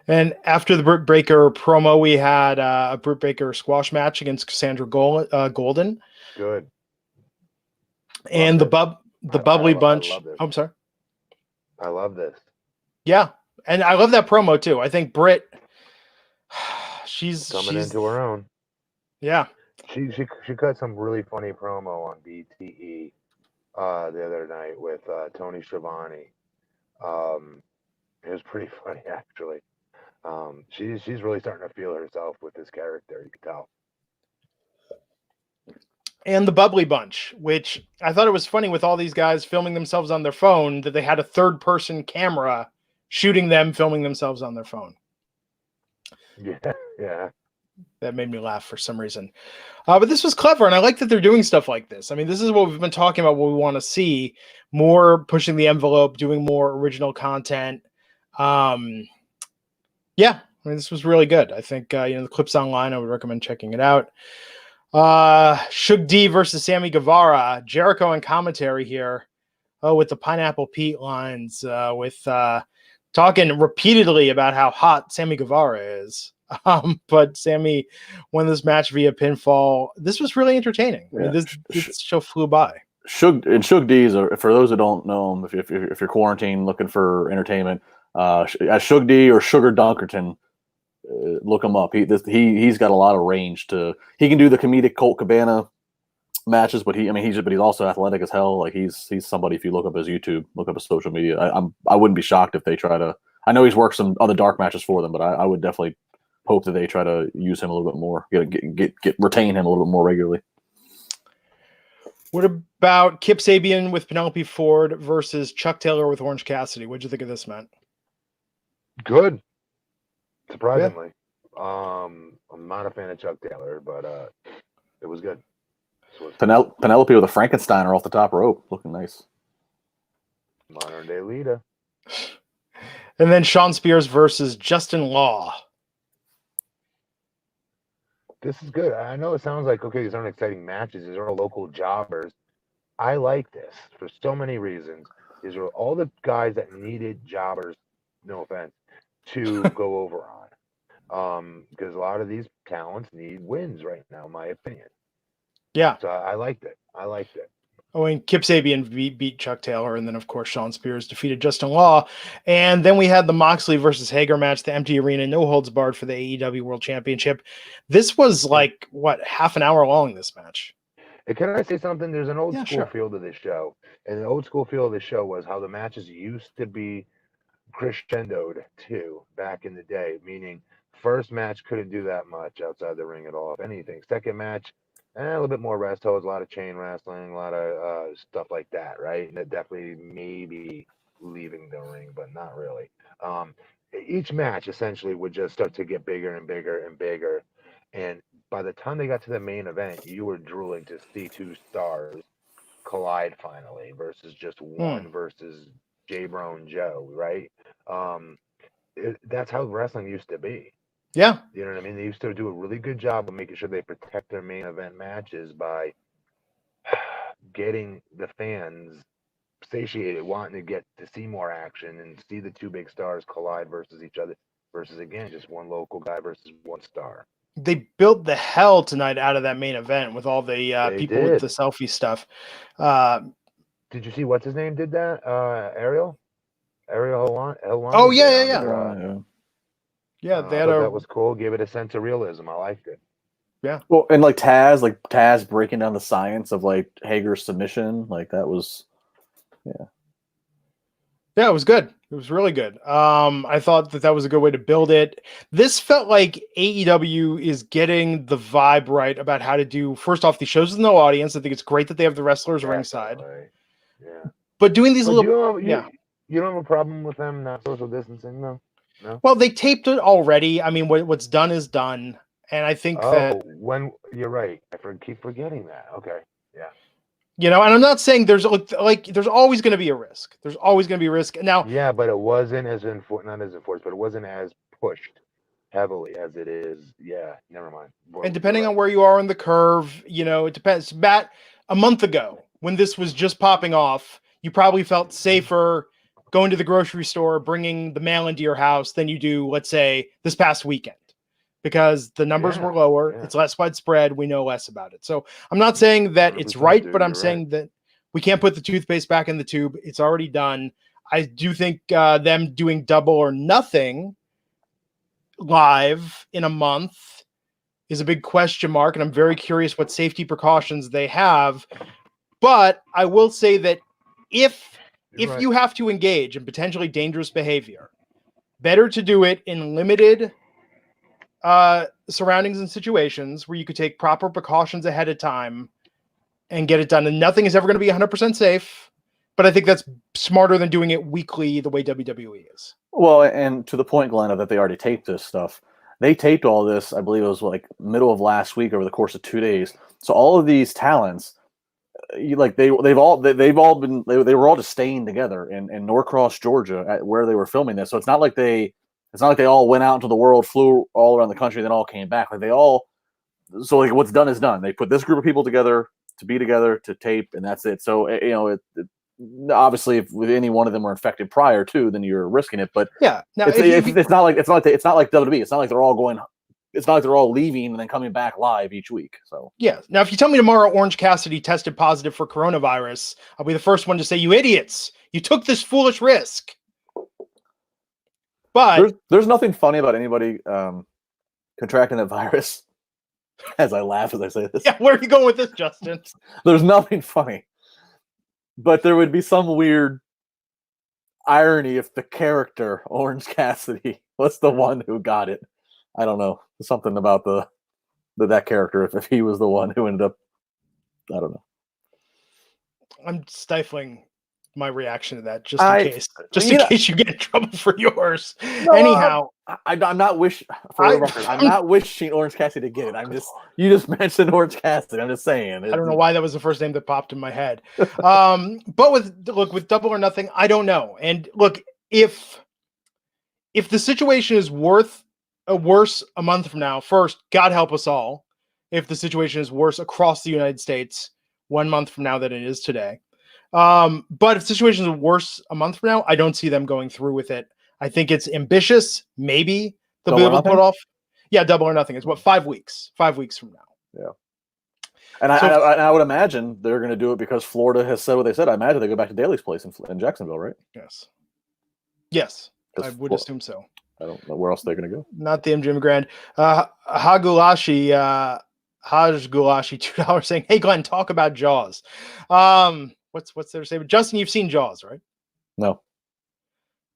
And after the Britt Baker promo, we had a Britt Baker squash match against Cassandra Golden. Good. And the Bubbly Bunch. I'm sorry. I love this. Yeah. And I love that promo too. I think Britt, she's coming into her own. Yeah. She cut some really funny promo on BTE the other night with Tony Schiavone. It was pretty funny actually. She's really starting to feel herself with this character, you can tell. And the Bubbly Bunch, which I thought it was funny with all these guys filming themselves on their phone, that they had a third-person camera shooting them, filming themselves on their phone. Yeah. That made me laugh for some reason. But this was clever, and I like that they're doing stuff like this. I mean, this is what we've been talking about, what we want to see. More pushing the envelope, doing more original content. Yeah, I mean, this was really good. I think, the clip's online. I would recommend checking it out. Shug D versus Sammy Guevara. Jericho in commentary here. With the Pineapple Pete lines, with talking repeatedly about how hot Sammy Guevara is. But Sammy won this match via pinfall. This was really entertaining. Yeah. I mean, this show flew by. Shug D's are, for those who don't know him, if you're quarantined looking for entertainment, Shug D or Sugar Dunkerton, look him up. He's got a lot of range he can do the comedic Colt Cabana matches, but he's also athletic as hell. Like he's somebody, if you look up his YouTube, look up his social media, I wouldn't be shocked if they try to. I know he's worked some other dark matches for them, but I would definitely hope that they try to use him a little bit more, retain him a little bit more regularly. What about Kip Sabian with Penelope Ford versus Chuck Taylor with Orange Cassidy? What'd you think of this, man? Good. Surprisingly. Yeah. I'm not a fan of Chuck Taylor, but it was good. Penelope with a Frankensteiner off the top rope, looking nice. Modern day Lita. And then Shawn Spears versus Justin Law. This is good. I know it sounds like, okay, these aren't exciting matches. These are all local jobbers. I like this for so many reasons. These are all the guys that needed jobbers, no offense, to go over on. Because a lot of these talents need wins right now, in my opinion. Yeah. So I liked it. Oh, and Kip Sabian beat Chuck Taylor, and then, of course, Shawn Spears defeated Justin Law. And then we had the Moxley versus Hager match, the empty arena, no holds barred for the AEW World Championship. This was like, half an hour long, this match. Can I say something? There's an old school sure. feel to this show. And the old school feel of this show was how the matches used to be crescendoed, too, back in the day, meaning first match couldn't do that much outside the ring at all, if anything. Second match, a little bit more rest holds, a lot of chain wrestling, a lot of stuff like that, right? And that definitely maybe leaving the ring, but not really. Each match essentially would just start to get bigger and bigger and bigger. And by the time they got to the main event, you were drooling to see two stars collide finally versus just one versus J. Brown Joe, right? That's how wrestling used to be. Yeah. You know what I mean? They used to do a really good job of making sure they protect their main event matches by getting the fans satiated, wanting to get to see more action and see the two big stars collide versus each other, versus, again, just one local guy versus one star. They built the hell tonight out of that main event with all the people with the selfie stuff. Did you see what's his name did that? Ariel Helwani? Oh, yeah. Yeah, that was cool. Gave it a sense of realism. I liked it. Yeah. Well, and Taz breaking down the science of Hager's submission, that was, yeah. Yeah, it was good. It was really good. I thought that was a good way to build it. This felt like AEW is getting the vibe right about how to do, first off, the shows with no audience. I think it's great that they have the wrestlers ringside. Yeah. But doing these You don't have a problem with them not social distancing, though? No. Well, they taped it already. I mean, what's done is done, and I think that when you're right, keep forgetting that. Okay, yeah. and I'm not saying there's there's always going to be a risk. There's always going to be a risk. Now, Yeah, but it wasn't as not as enforced, but it wasn't as pushed heavily as it is. Yeah, never mind. and depending on where you are in the curve, it depends. Matt, a month ago when this was just popping off, you probably felt safer going to the grocery store, bringing the mail into your house than you do, let's say, this past weekend, because the numbers were lower. Yeah. It's less widespread. We know less about it. So I'm not saying that it's right, but I'm saying that we can't put the toothpaste back in the tube. It's already done. I do think them doing Double or Nothing live in a month is a big question mark, and I'm very curious what safety precautions they have. But I will say that if you have to engage in potentially dangerous behavior, better to do it in limited surroundings and situations where you could take proper precautions ahead of time and get it done. And nothing is ever going to be 100% safe, but I think that's smarter than doing it weekly the way WWE is. Well, and to the point, Glenn, that they already taped this stuff. They taped all this, I believe it was like middle of last week over the course of 2 days. So all of these talents, they were all just staying together in Norcross, Georgia, at where they were filming this. So it's not like they all went out into the world, flew all around the country, then all came back. So what's done is done. They put this group of people together to be together to tape, and that's it. So obviously, if any one of them were infected prior to, then you're risking it. But yeah, now, it's not like WWE. It's not like they're all going. It's not like they're all leaving and then coming back live each week. So yeah. Now, if you tell me tomorrow Orange Cassidy tested positive for coronavirus, I'll be the first one to say, "You idiots! You took this foolish risk." But there's nothing funny about anybody contracting the virus. As I laugh as I say this. Yeah, where are you going with this, Justin? There's nothing funny. But there would be some weird irony if the character, Orange Cassidy, was the one who got it. I don't know. Something about that character, if he was the one who ended up, I don't know. I'm stifling my reaction to that just in case you get in trouble for yours. No, anyhow, I'm not wishing Orange Cassidy to get it. You just mentioned Orange Cassidy. I'm just saying. I don't know why that was the first name that popped in my head. But with Double or Nothing, I don't know. And look, if the situation is worse a month from now, first, God help us all. If the situation is worse across the United States 1 month from now than it is today. But if situations are worse a month from now, I don't see them going through with it. I think it's ambitious. Maybe they'll be able to put off. Yeah, Double or Nothing is 5 weeks. 5 weeks from now. Yeah. And I would imagine they're going to do it because Florida has said what they said. I imagine they go back to Daly's place in Jacksonville, right? Yes. I would assume so. I don't know where else they're going to go. Not the MGM Grand. Haj Gulashi, $2 saying, "Hey Glenn, talk about Jaws." What's there to say? But Justin, you've seen Jaws, right? No.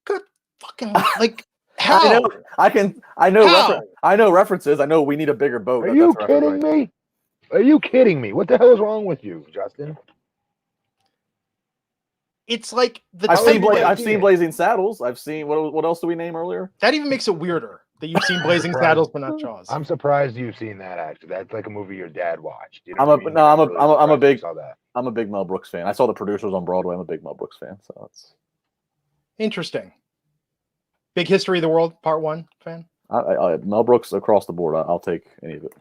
Good fucking how? I know references. I know we need a bigger boat. Are you kidding me? Are you kidding me? What the hell is wrong with you, Justin? It's like I've seen Blazing Saddles. I've seen what else did we name earlier? That even makes it weirder that you've seen Blazing Saddles but not Jaws. I'm surprised you've seen that. Actually, that's like a movie your dad watched. You know I'm a big Mel Brooks fan. I saw The Producers on Broadway. I'm a big Mel Brooks fan. So it's interesting. Big History of the World Part 1 fan. Mel Brooks across the board. I'll take any of it.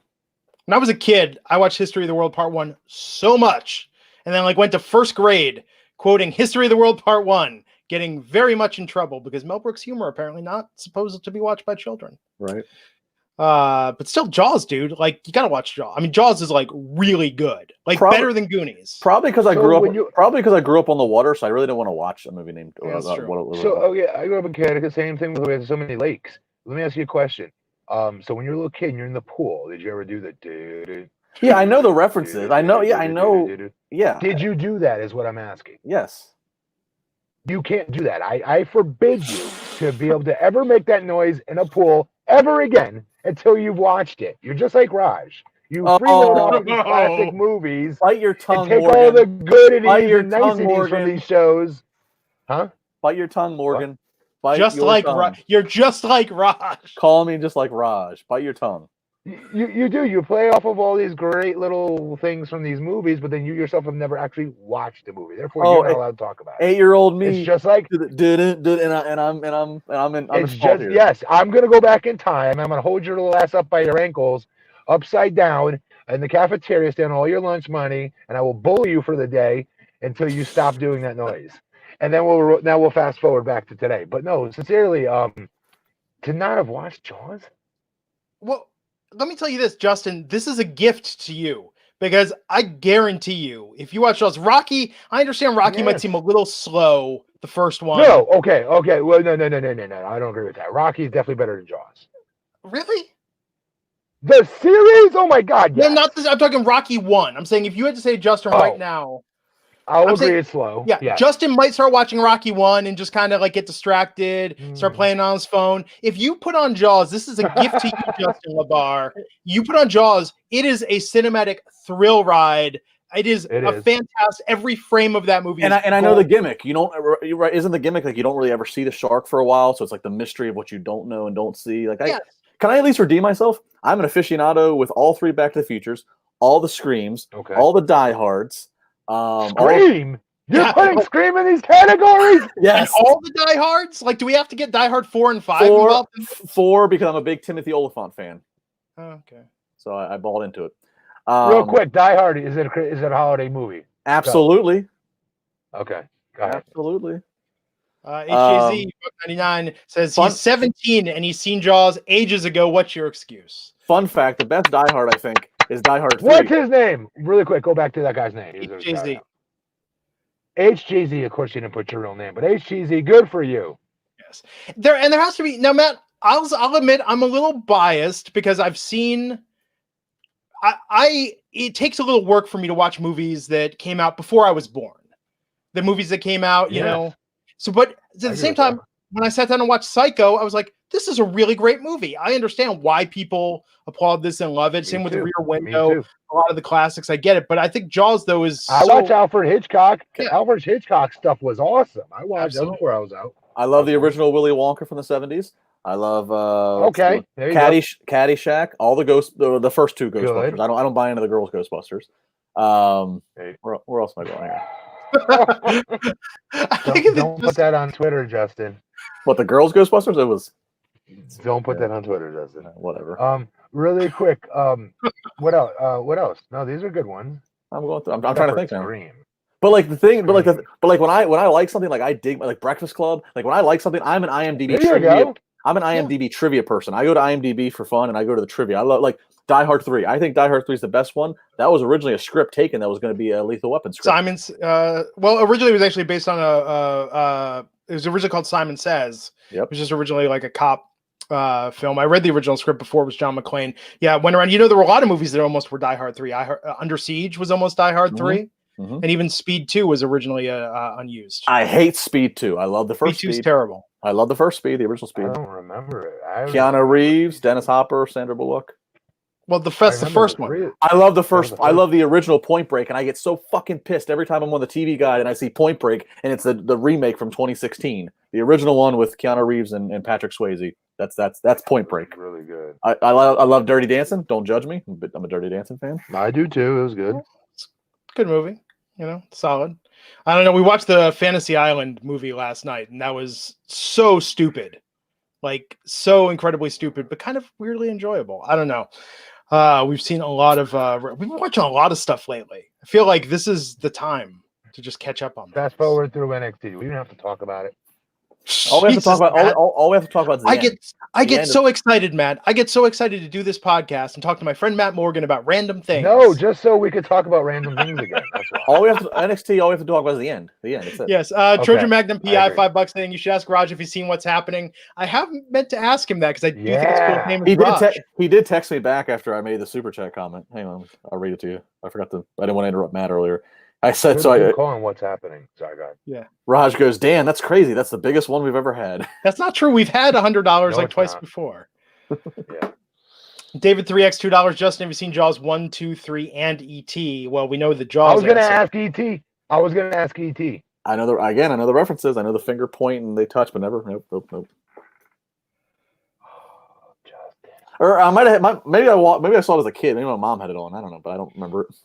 When I was a kid, I watched History of the World Part 1 so much, and then went to first grade quoting History of the World Part 1, getting very much in trouble because Mel Brooks' humor apparently not supposed to be watched by children. Right. But still, Jaws, dude. You gotta watch Jaws. I mean, Jaws is really good, better than Goonies. Probably because I grew up on the water, so I really don't want to watch a movie named. Yeah, I grew up in Connecticut. Same thing. We have so many lakes. Let me ask you a question. So when you're a little kid and you're in the pool, did you ever do the? Yeah, I know the references. I know. Yeah, I know. Yeah. Did you do that? Is what I'm asking. Yes. You can't do that. I forbid you to be able to ever make that noise in a pool ever again until you've watched it. You're just like Raj. You freeload off these classic movies. Bite your tongue, and take Morgan. all the goodities and niceties from these shows. Huh? Bite your tongue, Morgan. What? Bite Just your like tongue. you're just like Raj. Call me just like Raj. Bite your tongue. You do. You play off of all these great little things from these movies, but then you yourself have never actually watched the movie. Therefore, you're not allowed to talk about it. 8-year-old me. It's just like I'm in it's fault just here. yes. I'm gonna go back in time. I'm gonna hold your little ass up by your ankles, upside down, in the cafeteria, stand all your lunch money, and I will bully you for the day until you stop doing that noise. And then we'll fast forward back to today. But no, sincerely, to not have watched Jaws. Well, let me tell you this, Justin. This is a gift to you because I guarantee you, if you watch Jaws, Rocky, I understand Rocky might seem a little slow, the first one. No, okay. Well, no. I don't agree with that. Rocky is definitely better than Jaws. Really? The series? Oh my God! No, Yes. not this. I'm talking Rocky 1. I'm saying if you had to say Justin right now, I'll agree it's slow. Yeah, yes. Justin might start watching Rocky 1 and just kind of like get distracted, start playing on his phone. If you put on Jaws, this is a gift to you, Justin LaBar. You put on Jaws, it is a cinematic thrill ride. It is fantastic. Every frame of that movie. And I know the gimmick. You don't. Right? Isn't the gimmick like you don't really ever see the shark for a while? So it's like the mystery of what you don't know and don't see. Like, can I at least redeem myself? I'm an aficionado with all 3 Back to the Futures, all the Screams, all the Die Hards. Scream. You're putting Scream in these categories? Yes. And all the Die Hards? Like, do we have to get Die Hard 4 and 5 involved? 4 because I'm a big Timothy Olyphant fan. Oh, okay. So I bought into it. Real quick, Die Hard, is it a holiday movie? Absolutely. Okay. Go ahead. Absolutely. HJZ 99 says he's 17 and he's seen Jaws ages ago. What's your excuse? Fun fact, the best Die Hard, I think, is Die Hard 3. What's his name? Really quick, go back to that guy's name. HJZ. HJZ, of course you didn't put your real name, but HJZ, good for you. Yes. There has to be, now Matt, I'll admit I'm a little biased because I've seen it takes a little work for me to watch movies that came out before I was born. The movies that came out, you know. So, but at the same time, when I sat down and watched Psycho, I was like, this is a really great movie. I understand why people applaud this and love it. Same with Rear Window, a lot of the classics. I get it. But I think Jaws, though, is I watched Alfred Hitchcock. Yeah. Alfred Hitchcock stuff was awesome. I watched that before I was out. I love the original Willy Wonka from the 70s. I love Caddyshack, all the first 2 Ghostbusters. Good. I don't buy into the girls' Ghostbusters. Where else am I going here? Don't put that on Twitter, Justin. What, the girls' Ghostbusters? It was. Don't put that on Twitter, Justin. Whatever. Really quick. What else? What else? No, these are good ones. I'm going through. I'm trying to think now. But like the thing, but like when I like something, like I dig like Breakfast Club. Like when I like something, I'm an IMDb trivia. I'm an IMDb trivia person. I go to IMDb for fun, and I go to the trivia. I love like Die Hard 3. I think Die Hard 3 is the best one. That was originally a script taken that was going to be a Lethal Weapon script. Simon's. Well, originally it was actually based on it was originally called Simon Says. Yep. It was just originally like a cop film. I read the original script before it was John McClane. Yeah, it went around. You know, there were a lot of movies that almost were Die Hard 3. Under Siege was almost Die Hard 3. Mm-hmm. And even Speed 2 was originally unused. I hate Speed 2. I love the first Speed. Speed 2's terrible. I love the first Speed, the original Speed. I don't remember it. Keanu Reeves, Dennis Hopper, Sandra Bullock. Well, the first one. I love the first. I love the original Point Break, and I get so fucking pissed every time I'm on the TV guide and I see Point Break, and it's the remake from 2016. The original one with Keanu Reeves and Patrick Swayze. That's Point Break. Really good. I love Dirty Dancing. Don't judge me. I'm a Dirty Dancing fan. I do too. It was good. It's a good movie. You know, solid. I don't know. We watched the Fantasy Island movie last night, and that was so stupid. Like, so incredibly stupid, but kind of weirdly enjoyable. I don't know. We've seen a lot of we've been watching a lot of stuff lately. I feel like this is the time to just catch up on. Fast forward through NXT. We don't have to talk about it. All we have to talk about is the end. I get so excited, Matt. I get so excited to do this podcast and talk to my friend Matt Morgan about random things. No, just so we could talk about random things again. That's why. All we have to talk about is the end. The end. That's it. Yes. Trojan Magnum PI $5 saying you should ask Raj if he's seen what's happening. I haven't meant to ask him that because I do think it's cool. Name is Raj. He did text me back after I made the super chat comment. Hang on, I'll read it to you. I didn't want to interrupt Matt earlier. I said calling what's happening. Sorry, guys. Yeah. Raj goes, Dan, that's crazy. That's the biggest one we've ever had. That's not true. We've had $100 like twice before. Yeah. David 3x $2. Justin, have you seen Jaws 1, 2, 3, and ET? Well, we know the Jaws. I was gonna ask ET. I know the references. I know the finger point and they touch, but never. Nope. Oh, Justin. Or I might have. Maybe I saw it as a kid. Maybe my mom had it on. I don't know, but I don't remember it.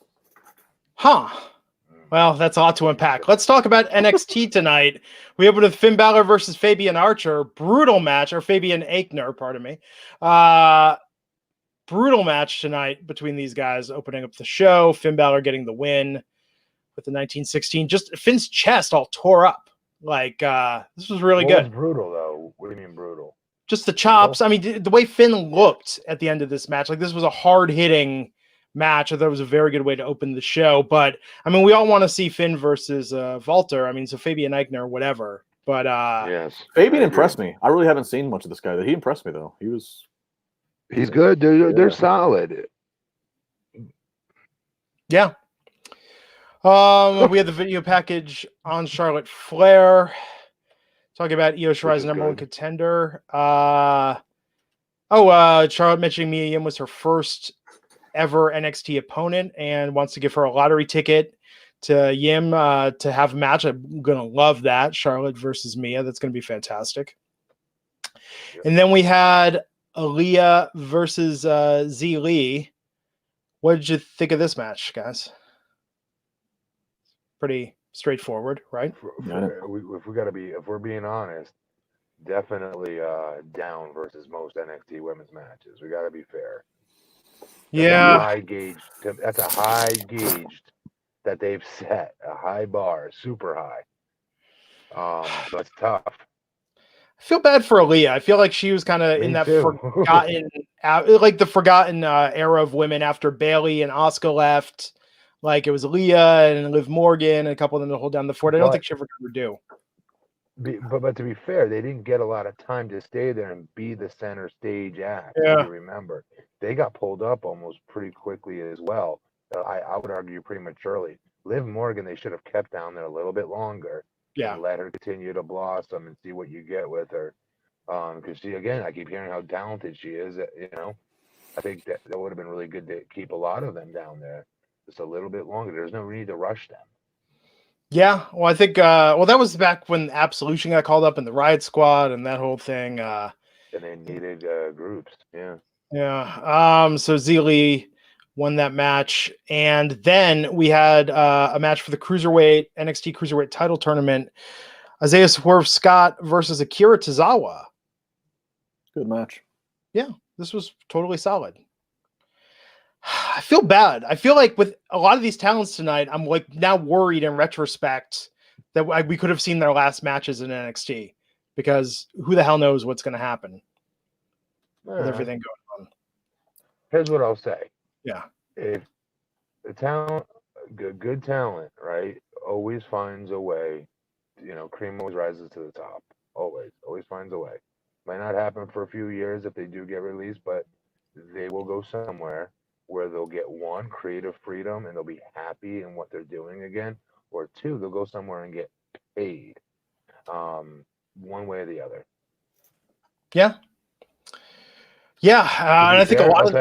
Huh. Well, that's a lot to unpack. Let's talk about NXT tonight. We opened with Finn Balor versus Fabian Archer. Brutal match, or Fabian Aichner, pardon me. Brutal match tonight between these guys opening up the show. Finn Balor getting the win with the 1916. Just Finn's chest all tore up. Like, this was really good. Was brutal, though. What do you mean brutal? Just the chops. I mean, the way Finn looked at the end of this match, like this was a hard-hitting match. I thought it was a very good way to open the show. But, I mean, we all want to see Finn versus Walter. I mean, so Fabian Aichner, whatever. But yes, Fabian impressed me. I really haven't seen much of this guy. He impressed me, though. He's good. They're solid. Yeah. We had the video package on Charlotte Flair. Talking about Io Shirai's number one contender. Charlotte mentioning Mia Yim was her first ever NXT opponent and wants to give her a lottery ticket to Yim to have a match. I'm going to love that. Charlotte versus Mia. That's going to be fantastic. Yep. And then we had Aaliyah versus Z Lee. What did you think of this match, guys? Pretty straightforward, right? If we're being honest, definitely down versus most NXT women's matches. We got to be fair. That's a high gauge that they've set, a high bar, super high. So it's tough. I feel bad for Aaliyah. I feel like she was kind of in that forgotten era of women after Bayley and Asuka left. Like it was Aaliyah and Liv Morgan and a couple of them to hold down the fort. I don't think she ever could do. But to be fair, they didn't get a lot of time to stay there and be the center stage act. Yeah. If you remember, they got pulled up almost pretty quickly as well. I would argue prematurely. Liv Morgan, they should have kept down there a little bit longer. Yeah. And let her continue to blossom and see what you get with her. Because I keep hearing how talented she is. I think that would have been really good to keep a lot of them down there just a little bit longer. There's no need to rush them. Yeah, well, I think that was back when Absolution got called up in the Riot Squad and that whole thing. And they needed groups. Yeah. Yeah. So Z Lee won that match, and then we had a match for the NXT Cruiserweight title tournament. Isaiah Swerve Scott versus Akira Tozawa. Good match. Yeah, this was totally solid. I feel bad. I feel like with a lot of these talents tonight, I'm like now worried in retrospect that we could have seen their last matches in NXT because who the hell knows what's going to happen with everything going on. Here's what I'll say. Yeah. If the talent, good talent, right, always finds a way, cream always rises to the top. Always finds a way. Might not happen for a few years if they do get released, but they will go somewhere where they'll get one, creative freedom, and they'll be happy in what they're doing again, or two, they'll go somewhere and get paid, one way or the other. Yeah. Yeah, and I think a lot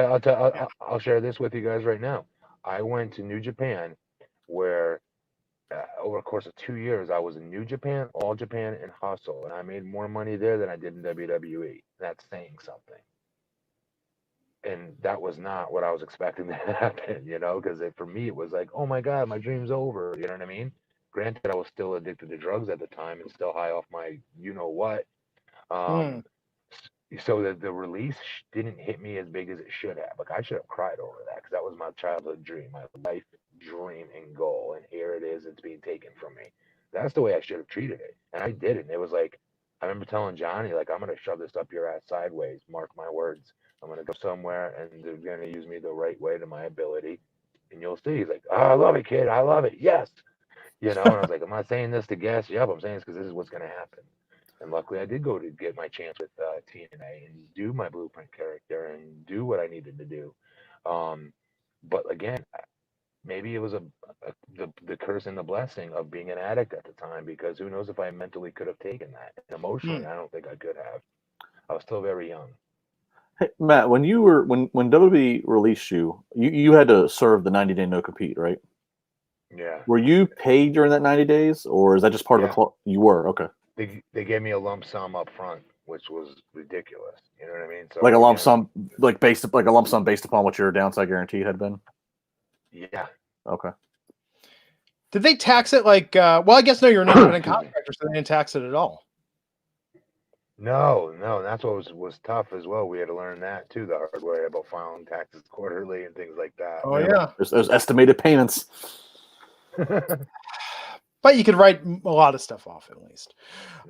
I'll share this with you guys right now. I went to New Japan where over the course of 2 years, I was in New Japan, All Japan, and Hustle, and I made more money there than I did in WWE. That's saying something. And that was not what I was expecting to happen, because for me, it was like, oh my God, my dream's over. You know what I mean? Granted, I was still addicted to drugs at the time and still high off my you-know-what. So the release didn't hit me as big as it should have. Like, I should have cried over that because that was my childhood dream, my life dream and goal. And here it is, it's being taken from me. That's the way I should have treated it. And I didn't. It was like, I remember telling Johnny, like, I'm going to shove this up your ass sideways. Mark my words. I'm going to go somewhere and they're going to use me the right way to my ability. And you'll see. He's like, oh, I love it, kid. I love it. Yes. And I was like, I'm not saying this to gas you up. I'm saying this because this is what's going to happen. And luckily I did go to get my chance with TNA and do my blueprint character and do what I needed to do. But again, maybe it was the curse and the blessing of being an addict at the time, because who knows if I mentally could have taken that. And emotionally, I don't think I could have. I was still very young. Hey, Matt, when WWE released you had to serve the 90-day no compete, right? Yeah. Were you paid during that 90 days, or is that just part of the Yeah. club? You were, okay. They gave me a lump sum up front, which was ridiculous. You know what I mean? So Like a lump again, sum, like a lump sum based upon what your downside guarantee had been. Yeah. Okay. Did they tax it like? Well, I guess no. You're an independent contractor, so they didn't tax it at all. No, that's what was tough as well. We had to learn that too, the hard way, about filing taxes quarterly and things like that. Oh yeah. There's estimated payments. But you could write a lot of stuff off at least.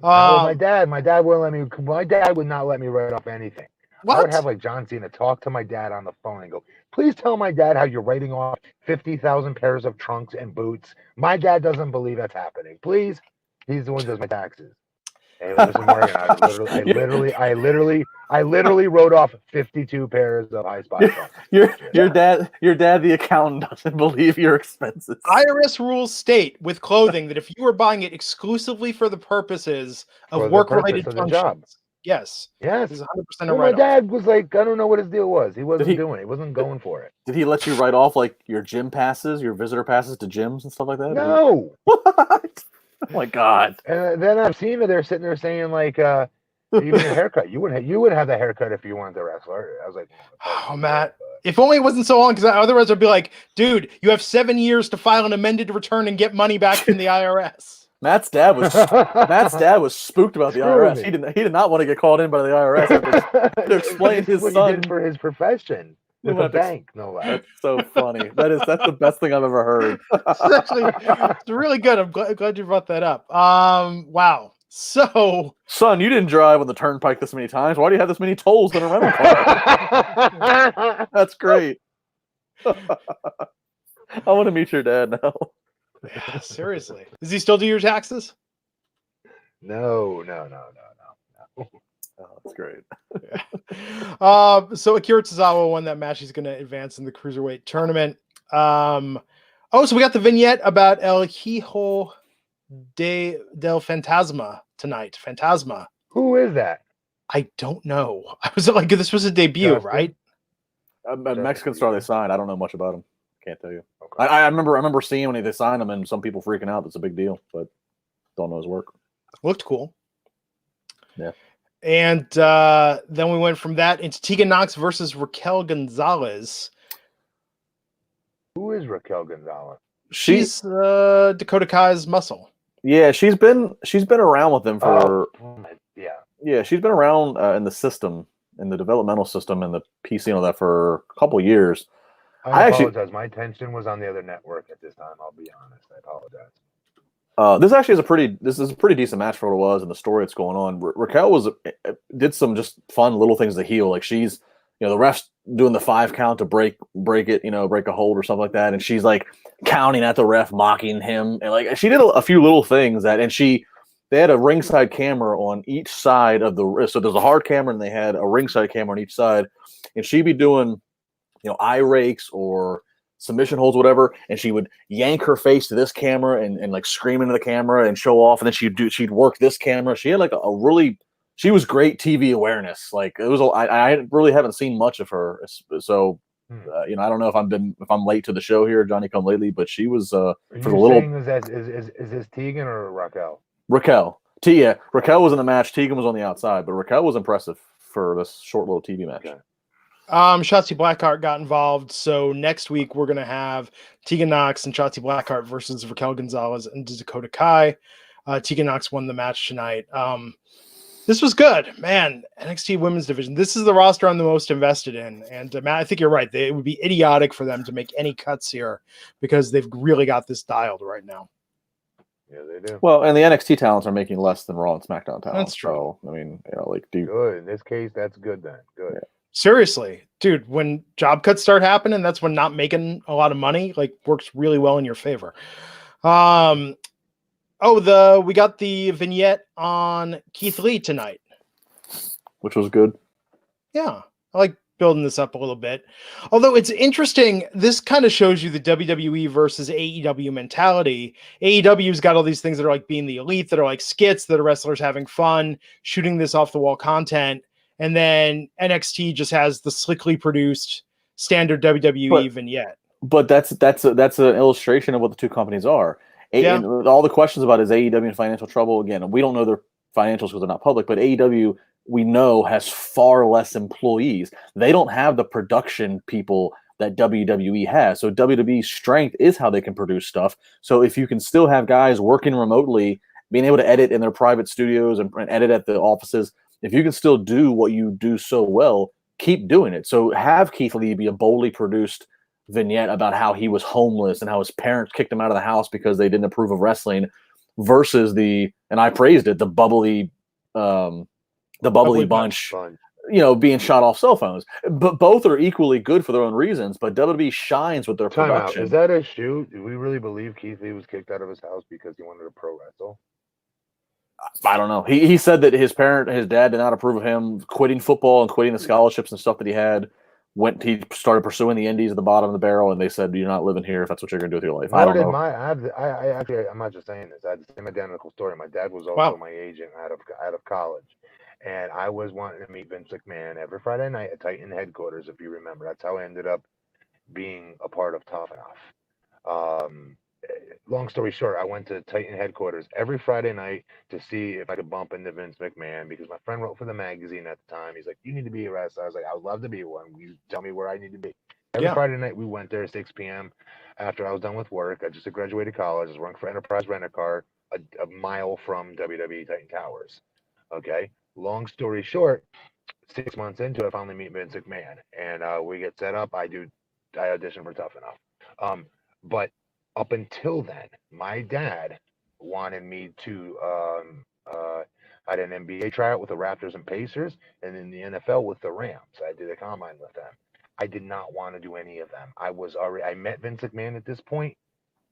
My dad wouldn't let me. My dad would not let me write off anything. What? I would have like John Cena talk to my dad on the phone and go, "Please tell my dad how you're writing off 50,000 pairs of trunks and boots." My dad doesn't believe that's happening. Please, he's the one who does my taxes. Hey, listen, Morgan. I literally wrote off 52 pairs of high spot trunks. Your dad, the accountant, doesn't believe your expenses. IRS rules state with clothing that if you are buying it exclusively for the purposes of work-related functions, job. Yes, yes, it's 100% a well, write-off. my dad was like, I don't know what his deal was. He wasn't doing it. He wasn't going for it. Did he let you write off like your gym passes, your visitor passes to gyms and stuff like that? No. What? Oh my God. And then I've seen they're sitting there saying like, even a haircut. You would have the haircut if you weren't the wrestler. I was like, oh, Matt. If only it wasn't so long, because otherwise I'd be like, dude, you have 7 years to file an amended return and get money back from the IRS. Matt's dad was spooked about the IRS. He did not want to get called in by the IRS to explain his what son he did for his profession with a bank. No, that's so funny. That's the best thing I've ever heard. It's really good. I'm glad you brought that up. Wow. So, son, you didn't drive on the turnpike this many times. Why do you have this many tolls in a rental car? That's great. I want to meet your dad now. Seriously, does he still do your taxes? No. Oh, that's great. Yeah. So Akira Tozawa won that match. He's going to advance in the Cruiserweight tournament. So we got the vignette about El Hijo del Fantasma tonight. Fantasma. Who is that? I don't know. I was like, this was a debut, Justin? Right? A Mexican star they signed. I don't know much about him. Can't tell you. Okay. I remember seeing when they signed him and some people freaking out. That's a big deal, but don't know his work. Looked cool. Yeah. And then we went from that into Tegan Nox versus Raquel Gonzalez. Who is Raquel Gonzalez? She's Dakota Kai's muscle. Yeah, she's been around with them for yeah, she's been around in the system, in the developmental system, and the PC and all that for a couple of years. I apologize. My attention was on the other network at this time. I'll be honest. I apologize. This actually is a pretty decent match for what it was and the story that's going on. Raquel did some just fun little things to heal. Like she's, the ref's doing the 5 count to break it, break a hold or something like that, and she's like counting at the ref, mocking him, and like she did a few little things they had a ringside camera on each side of the wrist. So there's a hard camera and they had a ringside camera on each side, and she'd be doing, eye rakes or submission holds, whatever, and she would yank her face to this camera and like scream into the camera and show off, and then she'd work this camera. She had like she was great TV awareness. Like it was, I really haven't seen much of her. So, I don't know if I'm late to the show here, Johnny come lately, but she was for the little. Is this Tegan or Raquel? Raquel. Raquel was in the match. Tegan was on the outside, but Raquel was impressive for this short little TV match. Okay. Shotzi Blackheart got involved, so next week we're gonna have Tegan Nox and Shotzi Blackheart versus Raquel Gonzalez and Dakota Kai. Tegan Nox won the match tonight. This was good, man. NXT Women's Division. This is the roster I'm the most invested in, and Matt, I think you're right. It would be idiotic for them to make any cuts here because they've really got this dialed right now. Yeah, they do. Well, and the NXT talents are making less than Raw and SmackDown talents. That's true. So, I mean, good. In this case, that's good then. Good. Yeah. Seriously, dude, when job cuts start happening, that's when not making a lot of money works really well in your favor. We got the vignette on Keith Lee tonight, which was good. Yeah, I like building this up a little bit. Although it's interesting, this kind of shows you the WWE versus AEW mentality. AEW's got all these things that are like being the elite, that are like skits, that are wrestlers having fun, shooting this off the wall content. And then NXT just has the slickly produced standard WWE vignette. But that's an illustration of what the two companies are. And all the questions about is AEW in financial trouble? Again, we don't know their financials because they're not public, but AEW, we know, has far less employees. They don't have the production people that WWE has. So WWE's strength is how they can produce stuff. So if you can still have guys working remotely, being able to edit in their private studios and edit at the offices, if you can still do what you do so well, keep doing it. So have Keith Lee be a boldly produced vignette about how he was homeless and how his parents kicked him out of the house because they didn't approve of wrestling, versus and I praised it, the bubbly bunch, being shot off cell phones. But both are equally good for their own reasons. But WWE shines with their production. Is that a shoot? Do we really believe Keith Lee was kicked out of his house because he wanted to pro wrestle? I don't know. He said that his dad did not approve of him quitting football and quitting the scholarships and stuff that he had. He started pursuing the indies at the bottom of the barrel, and they said, "You're not living here if that's what you're going to do with your life." I don't know. I'm not just saying this. I had the same identical story. My dad was also my agent out of college, and I was wanting to meet Vince McMahon every Friday night at Titan headquarters, if you remember. That's how I ended up being a part of Tough Enough. Long story short, I went to Titan headquarters every Friday night to see if I could bump into Vince McMahon, because my friend wrote for the magazine at the time. He's like, "You need to be a wrestler." I was like, "I would love to be one. You tell me where I need to be." Every Friday night we went there at 6 p.m. after I was done with work. I just graduated college. I was working for Enterprise Rent-A-Car a mile from WWE Titan Towers. Okay. Long story short, 6 months into it, I finally meet Vince McMahon, and we get set up. I audition for Tough Enough. But up until then, my dad wanted me to I had an NBA tryout with the Raptors and Pacers, and in the NFL with the Rams. I did a combine with them. I did not want to do any of them. I met Vince McMahon at this point,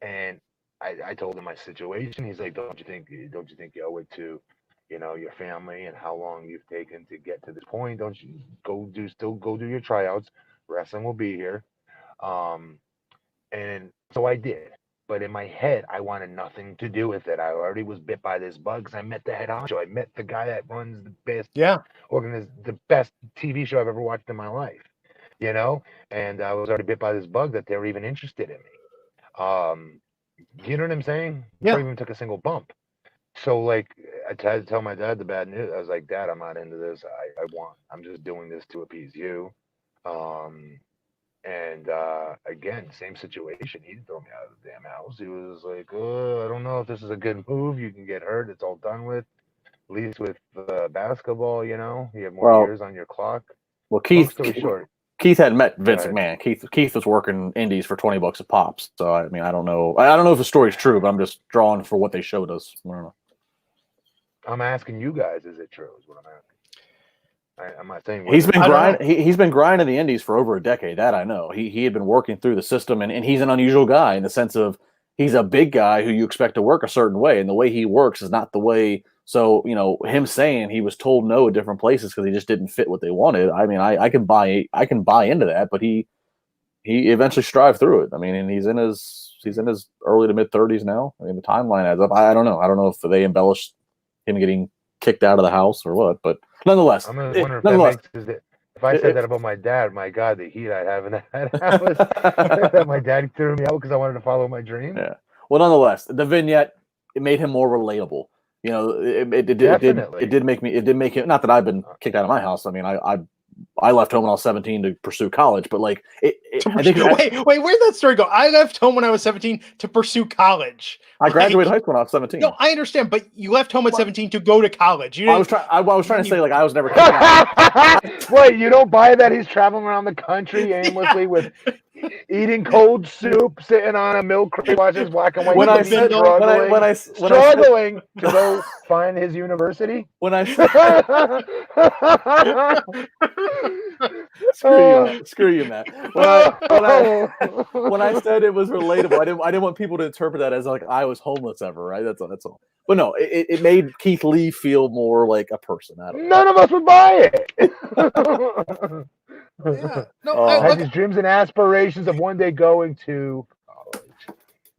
and I told him my situation. He's like, don't you think you owe it to, your family and how long you've taken to get to this point? Don't you go do your tryouts? Wrestling will be here. And so I did. But in my head, I wanted nothing to do with it. I already was bit by this bug because I met the head honcho. I met the guy that runs the best the best TV show I've ever watched in my life, and I was already bit by this bug that they were even interested in me. You know what I'm saying? Yeah. Before I even took a single bump. So, like, I tried to tell my dad the bad news. I was like, "Dad, I'm not into this. I'm just doing this to appease you." And again, same situation. He didn't throw me out of the damn house. He was like, "Oh, I don't know if this is a good move. You can get hurt. It's all done with. At least with basketball, you have more years on your clock." Well, Keith had met Vince McMahon. Keith was working indies for $20 a pop. So I mean, I don't know if the story's true, but I'm just drawing for what they showed us. I don't know. I'm asking you guys, is it true? Is what I'm asking. I'm not saying he's been grinding the indies for over a decade. That I know. He had been working through the system, and he's an unusual guy in the sense of he's a big guy who you expect to work a certain way, and the way he works is not the way. So him saying he was told no at different places because he just didn't fit what they wanted. I mean, I can buy into that, but he eventually strived through it. I mean, and he's in his early to mid 30s now. I mean, the timeline adds up. I don't know. I don't know if they embellished him getting kicked out of the house or what, but nonetheless, I'm wondering if I said that about my dad, my God, the heat I'd have in that house. That my dad threw me out because I wanted to follow my dream. Yeah. Well, nonetheless, the vignette, it made him more relatable. It did make him. Not that I've been kicked out of my house. I mean, I left home when I was 17 to pursue college, but like, wait, where'd that story go? I left home when I was 17 to pursue college. I graduated high school when I was 17. No, I understand, but you left home at 17 to go to college. I was trying to say, like, I was never kicked out. Wait, you don't buy that he's traveling around the country aimlessly with eating cold soup, sitting on a milk crate, watching his black and white. Struggling to go find his university. When I said, screw you, Matt. When I said it was relatable, I didn't want people to interpret that as like I was homeless ever, right? That's all. But no, it made Keith Lee feel more like a person. None of us would buy it. Yeah. No, I had these dreams and aspirations of one day going to college.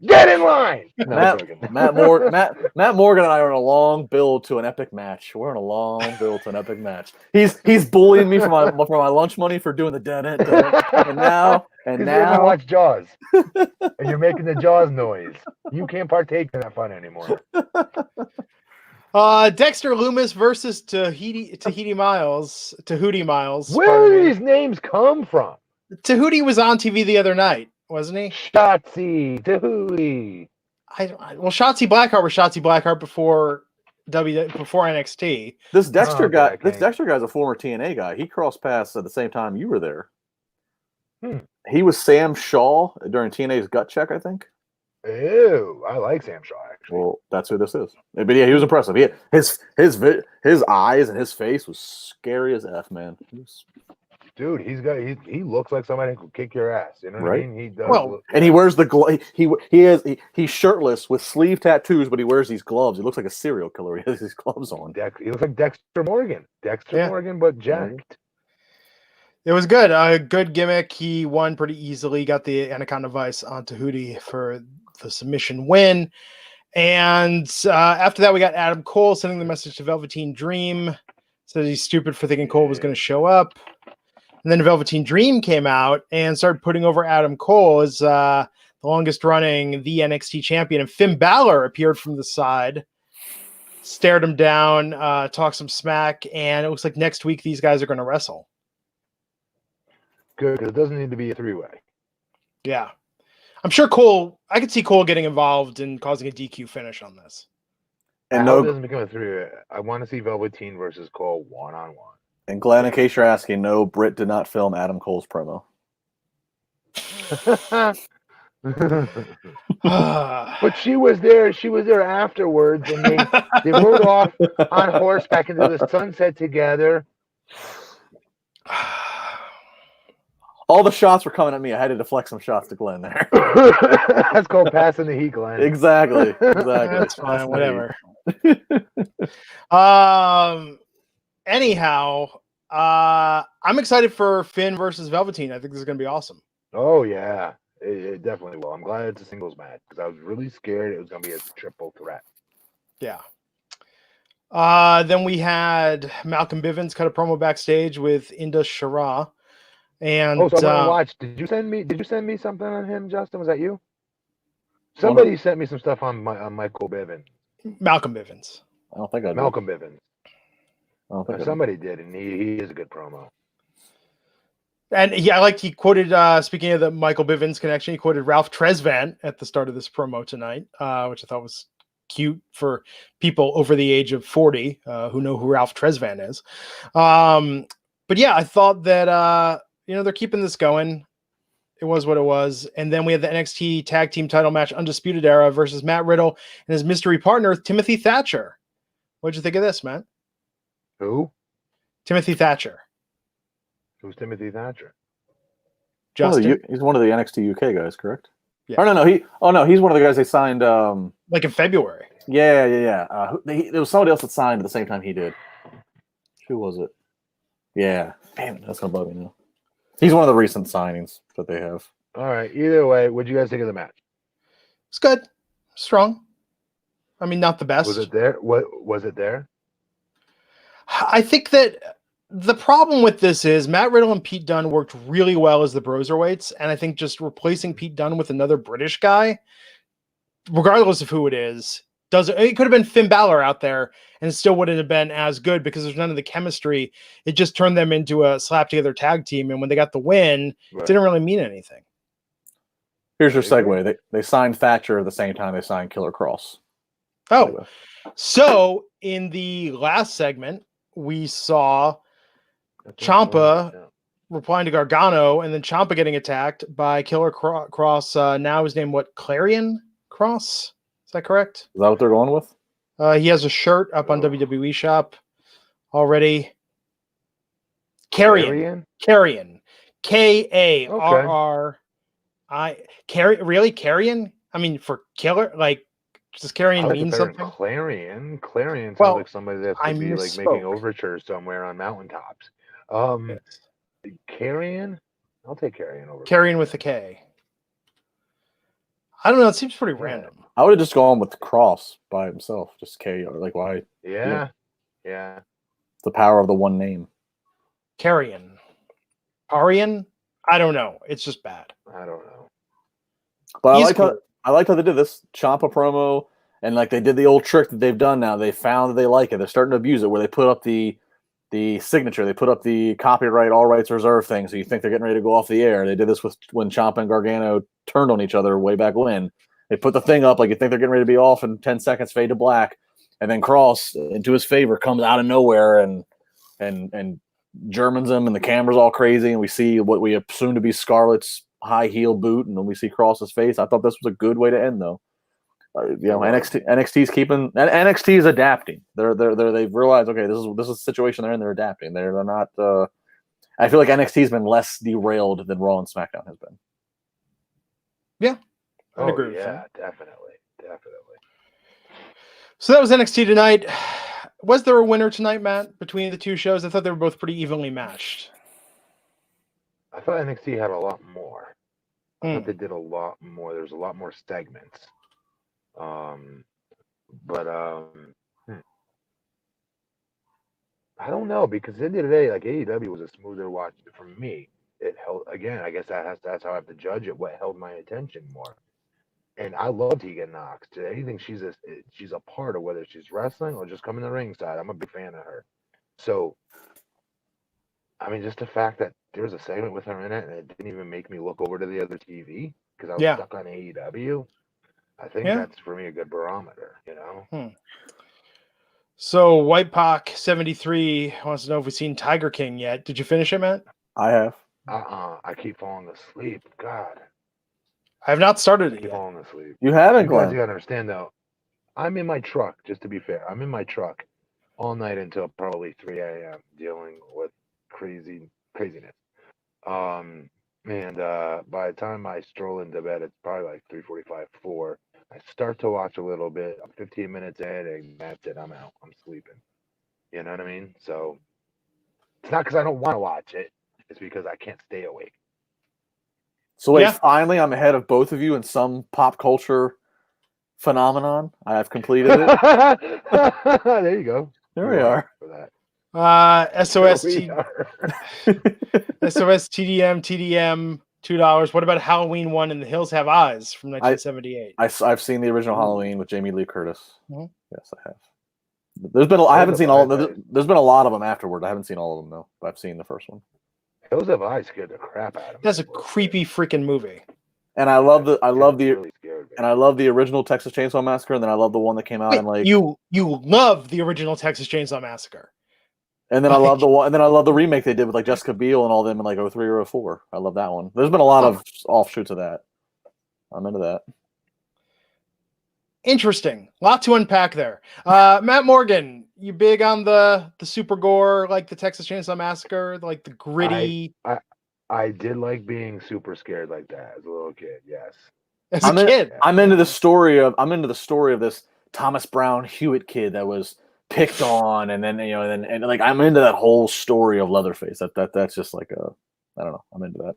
Get in line. No, I'm joking. Matt Morgan and I are in a long build to an epic match. We're in a long build to an epic match. He's bullying me for my lunch money for doing the dead end. And now you haven't watched Jaws, and you're making the Jaws noise. You can't partake in that fun anymore. Dexter Loomis versus Tahiti Miles. Where do these names come from? Tahuti was on TV the other night, wasn't he? Shotzi, Tahuti. Well, Shotzi Blackheart was Shotzi Blackheart before NXT. This Dexter guy's a former TNA guy. He crossed paths at the same time you were there. He was Sam Shaw during TNA's Gut Check, I think. Ew, I like Sam Shaw, actually. Well, that's who this is. But yeah, he was impressive. His eyes and his face was scary as F, man. Dude, he looks like somebody who could kick your ass. You know what I mean? He does. Well, and he wears the he's shirtless with sleeve tattoos, but he wears these gloves. He looks like a serial killer. He has these gloves on. He looks like Dexter Morgan. Morgan, but jacked. It was good. A good gimmick. He won pretty easily. Got the Anaconda Vice on Tahuti for the submission win. And after that, we got Adam Cole sending the message to Velveteen Dream. Said he's stupid for thinking Cole was going to show up. And then Velveteen Dream came out and started putting over Adam Cole as the longest running the NXT champion. And Finn Balor appeared from the side, stared him down, talked some smack. And it looks like next week these guys are going to wrestle. Good, because it doesn't need to be a three-way. Yeah. I'm sure I could see Cole getting involved and causing a DQ finish on this. And no, it doesn't become a three-way. I want to see Velveteen versus Cole one-on-one. And Glenn, in case you're asking, no, Britt did not film Adam Cole's promo. But she was there. She was there afterwards, and they rode off on horseback into the sunset together. All the shots were coming at me. I had to deflect some shots to Glenn there. That's called passing the heat, Glenn. Exactly. That's fine. Whatever. Anyhow, I'm excited for Finn versus Velveteen. I think this is going to be awesome. Oh, yeah. It definitely will. I'm glad it's a singles match because I was really scared it was going to be a triple threat. Yeah. Then we had Malcolm Bivens cut a promo backstage with Indus Shara. And so I'm gonna watch. Did you send me something on him, Justin? Was that you? Somebody sent me some stuff on Michael Bivens. Malcolm Bivens. I don't think I did. Malcolm Bivens. Somebody did, and he is a good promo. And he quoted, speaking of the Michael Bivens connection, he quoted Ralph Tresvant at the start of this promo tonight, which I thought was cute for people over the age of 40 who know who Ralph Tresvant is. But yeah, I thought that, they're keeping this going. It was what it was. And then we had the NXT Tag Team title match, Undisputed Era versus Matt Riddle and his mystery partner, Timothy Thatcher. What'd you think of this, Matt? Who? Timothy Thatcher. Who's Timothy Thatcher? Justin. He's one of the NXT UK guys, correct? Yeah. Oh, no, he's one of the guys they signed. Like in February. Yeah. There was somebody else that signed at the same time he did. Who was it? Yeah. Damn it, that's going to bug me now. He's one of the recent signings that they have. All right. Either way, what'd you guys think of the match? It's good. Strong. I mean, not the best. Was it there? What was it there? I think that the problem with this is Matt Riddle and Pete Dunne worked really well as the Broserweights, and I think just replacing Pete Dunne with another British guy, regardless of who it is, it could have been Finn Balor out there, and it still wouldn't have been as good because there's none of the chemistry. It just turned them into a slap together tag team, and when they got the win, It didn't really mean anything. Here's your segue. They signed Thatcher at the same time they signed Killer Cross. Oh, so in the last segment, we saw Ciampa replying to Gargano, and then Ciampa getting attacked by Killer Cross. Now his name, Clarion Cross? Is that correct? Is that what they're going with? He has a shirt up on WWE Shop already. Carrion. K-A-R-R-I. Really? Carrion? I mean, for killer? Like, does Carrion mean something? Clarion sounds like somebody that could be like making overtures somewhere on mountaintops. Yes. Carrion? I'll take Carrion over. Carrion with a K. I don't know. It seems pretty random. I would have just gone with Cross by himself, just KO. Like, why? Yeah. The power of the one name. Carrion. Parian? I don't know. It's just bad. I don't know. But I like how they did this Ciampa promo, and like they did the old trick that they've done now. They found that they like it. They're starting to abuse it, where they put up the signature, they put up the copyright, all rights reserved thing, so you think they're getting ready to go off the air. They did this when Ciampa and Gargano turned on each other way back when. They put the thing up like you think they're getting ready to be off in 10 seconds, fade to black, and then Cross, into his favor, comes out of nowhere and Germans him, and the camera's all crazy, and we see what we assume to be Scarlett's high heel boot, and then we see Cross's face. I thought this was a good way to end, though. NXT's keeping, and NXT is adapting. They've realized, okay, this is the situation they're in. They're adapting. They're not. I feel like NXT's been less derailed than Raw and SmackDown has been. Yeah, I'd agree with that. Definitely. So that was NXT tonight. Was there a winner tonight, Matt, between the two shows? I thought they were both pretty evenly matched. I thought NXT had a lot more. I thought they did a lot more. There's a lot more segments. I don't know, because at the end of the day, like, AEW was a smoother watch for me. It held, again, I guess that's how I have to judge it, what held my attention more. And I love Tegan Knox. To anything she's a part of, whether she's wrestling or just coming to the ringside, I'm a big fan of her. So, I mean, just the fact that there was a segment with her in it and it didn't even make me look over to the other TV because I was stuck on AEW. I think that's, for me, a good barometer, you know? So, White Pac 73 wants to know if we've seen Tiger King yet. Did you finish it, Matt? I have. I keep falling asleep. God. I have not started it yet. Falling asleep. You haven't, Glenn. You gotta understand, though. I'm in my truck, just to be fair. I'm in my truck all night until probably 3 a.m. dealing with craziness. And by the time I stroll into bed, it's probably like 3:45, 4. I start to watch a little bit. I'm 15 minutes in, and that's it. I'm out. I'm sleeping. You know what I mean? So it's not because I don't want to watch it. It's because I can't stay awake. So wait, finally, I'm ahead of both of you in some pop culture phenomenon. I have completed it. There you go. There we are. For that. SOS TDM $2. What about Halloween 1 and The Hills Have Eyes from 1978? I've seen the original Halloween with Jamie Lee Curtis. Mm-hmm. Yes, I have. I haven't seen all of them. There's been a lot of them afterward. I haven't seen all of them though, but I've seen the first one. Hills Have Eyes scared the crap out of me. That's a creepy freaking movie. And I love the original Texas Chainsaw Massacre, and then I love the one that came out in like you love the original Texas Chainsaw Massacre. And then I love the remake they did with like Jessica Biel and all them in like 03 or 04. I love that one. There's been a lot of offshoots of that. I'm into that. Interesting. A lot to unpack there. Matt Morgan, you big on the super gore, like the Texas Chainsaw Massacre, like the gritty? I did like being super scared like that as a little kid. Yes. As a kid, I'm into the story of this Thomas Brown Hewitt kid that was picked on, and then like I'm into that whole story of Leatherface. That's just like I don't know. I'm into that.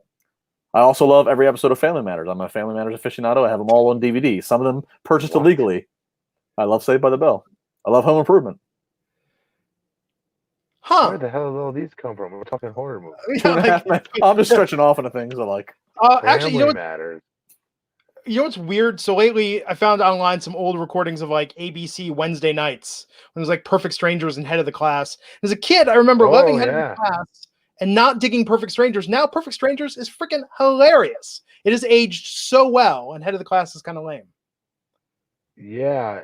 I also love every episode of Family Matters. I'm a Family Matters aficionado. I have them all on DVD. Some of them purchased illegally. I love Saved by the Bell. I love Home Improvement. Huh? Where the hell did all these come from? We're talking horror movies. I'm just stretching off into things I like. Actually, Matters. You know what's weird? So lately, I found online some old recordings of like ABC Wednesday nights when it was like Perfect Strangers and Head of the Class. As a kid, I remember loving Head of the Class and not digging Perfect Strangers. Now, Perfect Strangers is freaking hilarious. It has aged so well, and Head of the Class is kind of lame. Yeah.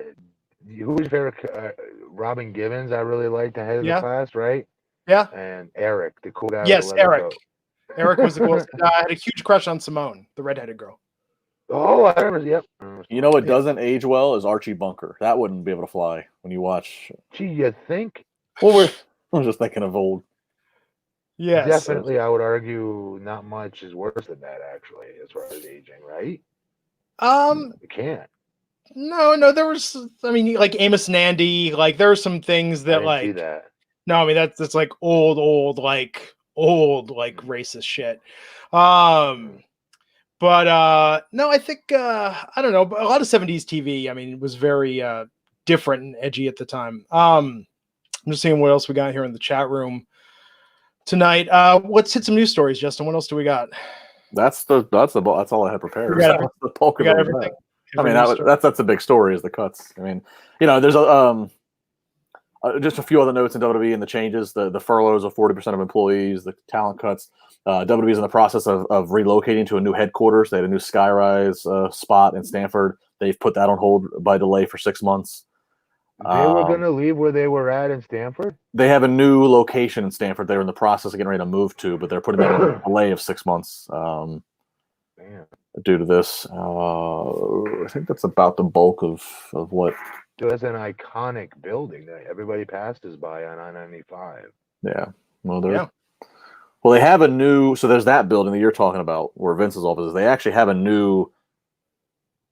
Who was your favorite? Robin Givens, I really liked the Head of the Class, right? Yeah. And Eric, the cool guy. Yes, Eric. Eric was the coolest. I had a huge crush on Simone, the redheaded girl. Oh, I remember. Yep. You know what doesn't age well is Archie Bunker. That wouldn't be able to fly when you watch. Gee, you think? Well, I was just thinking of old. Yes. Definitely, I would argue not much is worse than that, actually, as far as aging, right? You can't. No, there was, I mean, like Amos and Andy, like there are some things that like, see that. No, I mean, that's like old, like racist shit. But no, I think I don't know. A lot of 70s TV, I mean, it was very different and edgy at the time. I'm just seeing what else we got here in the chat room tonight. Let's hit some news stories, Justin. What else do we got? That's all I had prepared. That's the bulk of everything. I mean, that's a big story is the cuts. I mean, there's just a few other notes in WWE and the changes, the furloughs of 40% of employees, the talent cuts. WWE is in the process of relocating to a new headquarters. They had a new skyrise spot in Stamford. They've put that on hold by delay for 6 months. They were going to leave where they were at in Stamford? They have a new location in Stamford they're in the process of getting ready to move to, but they're putting that on a delay of 6 months due to this. I think that's about the bulk of what. That's an iconic building that everybody passes by on I-95. Yeah. Well, they have a new. So there's that building that you're talking about where Vince's office is. They actually have a new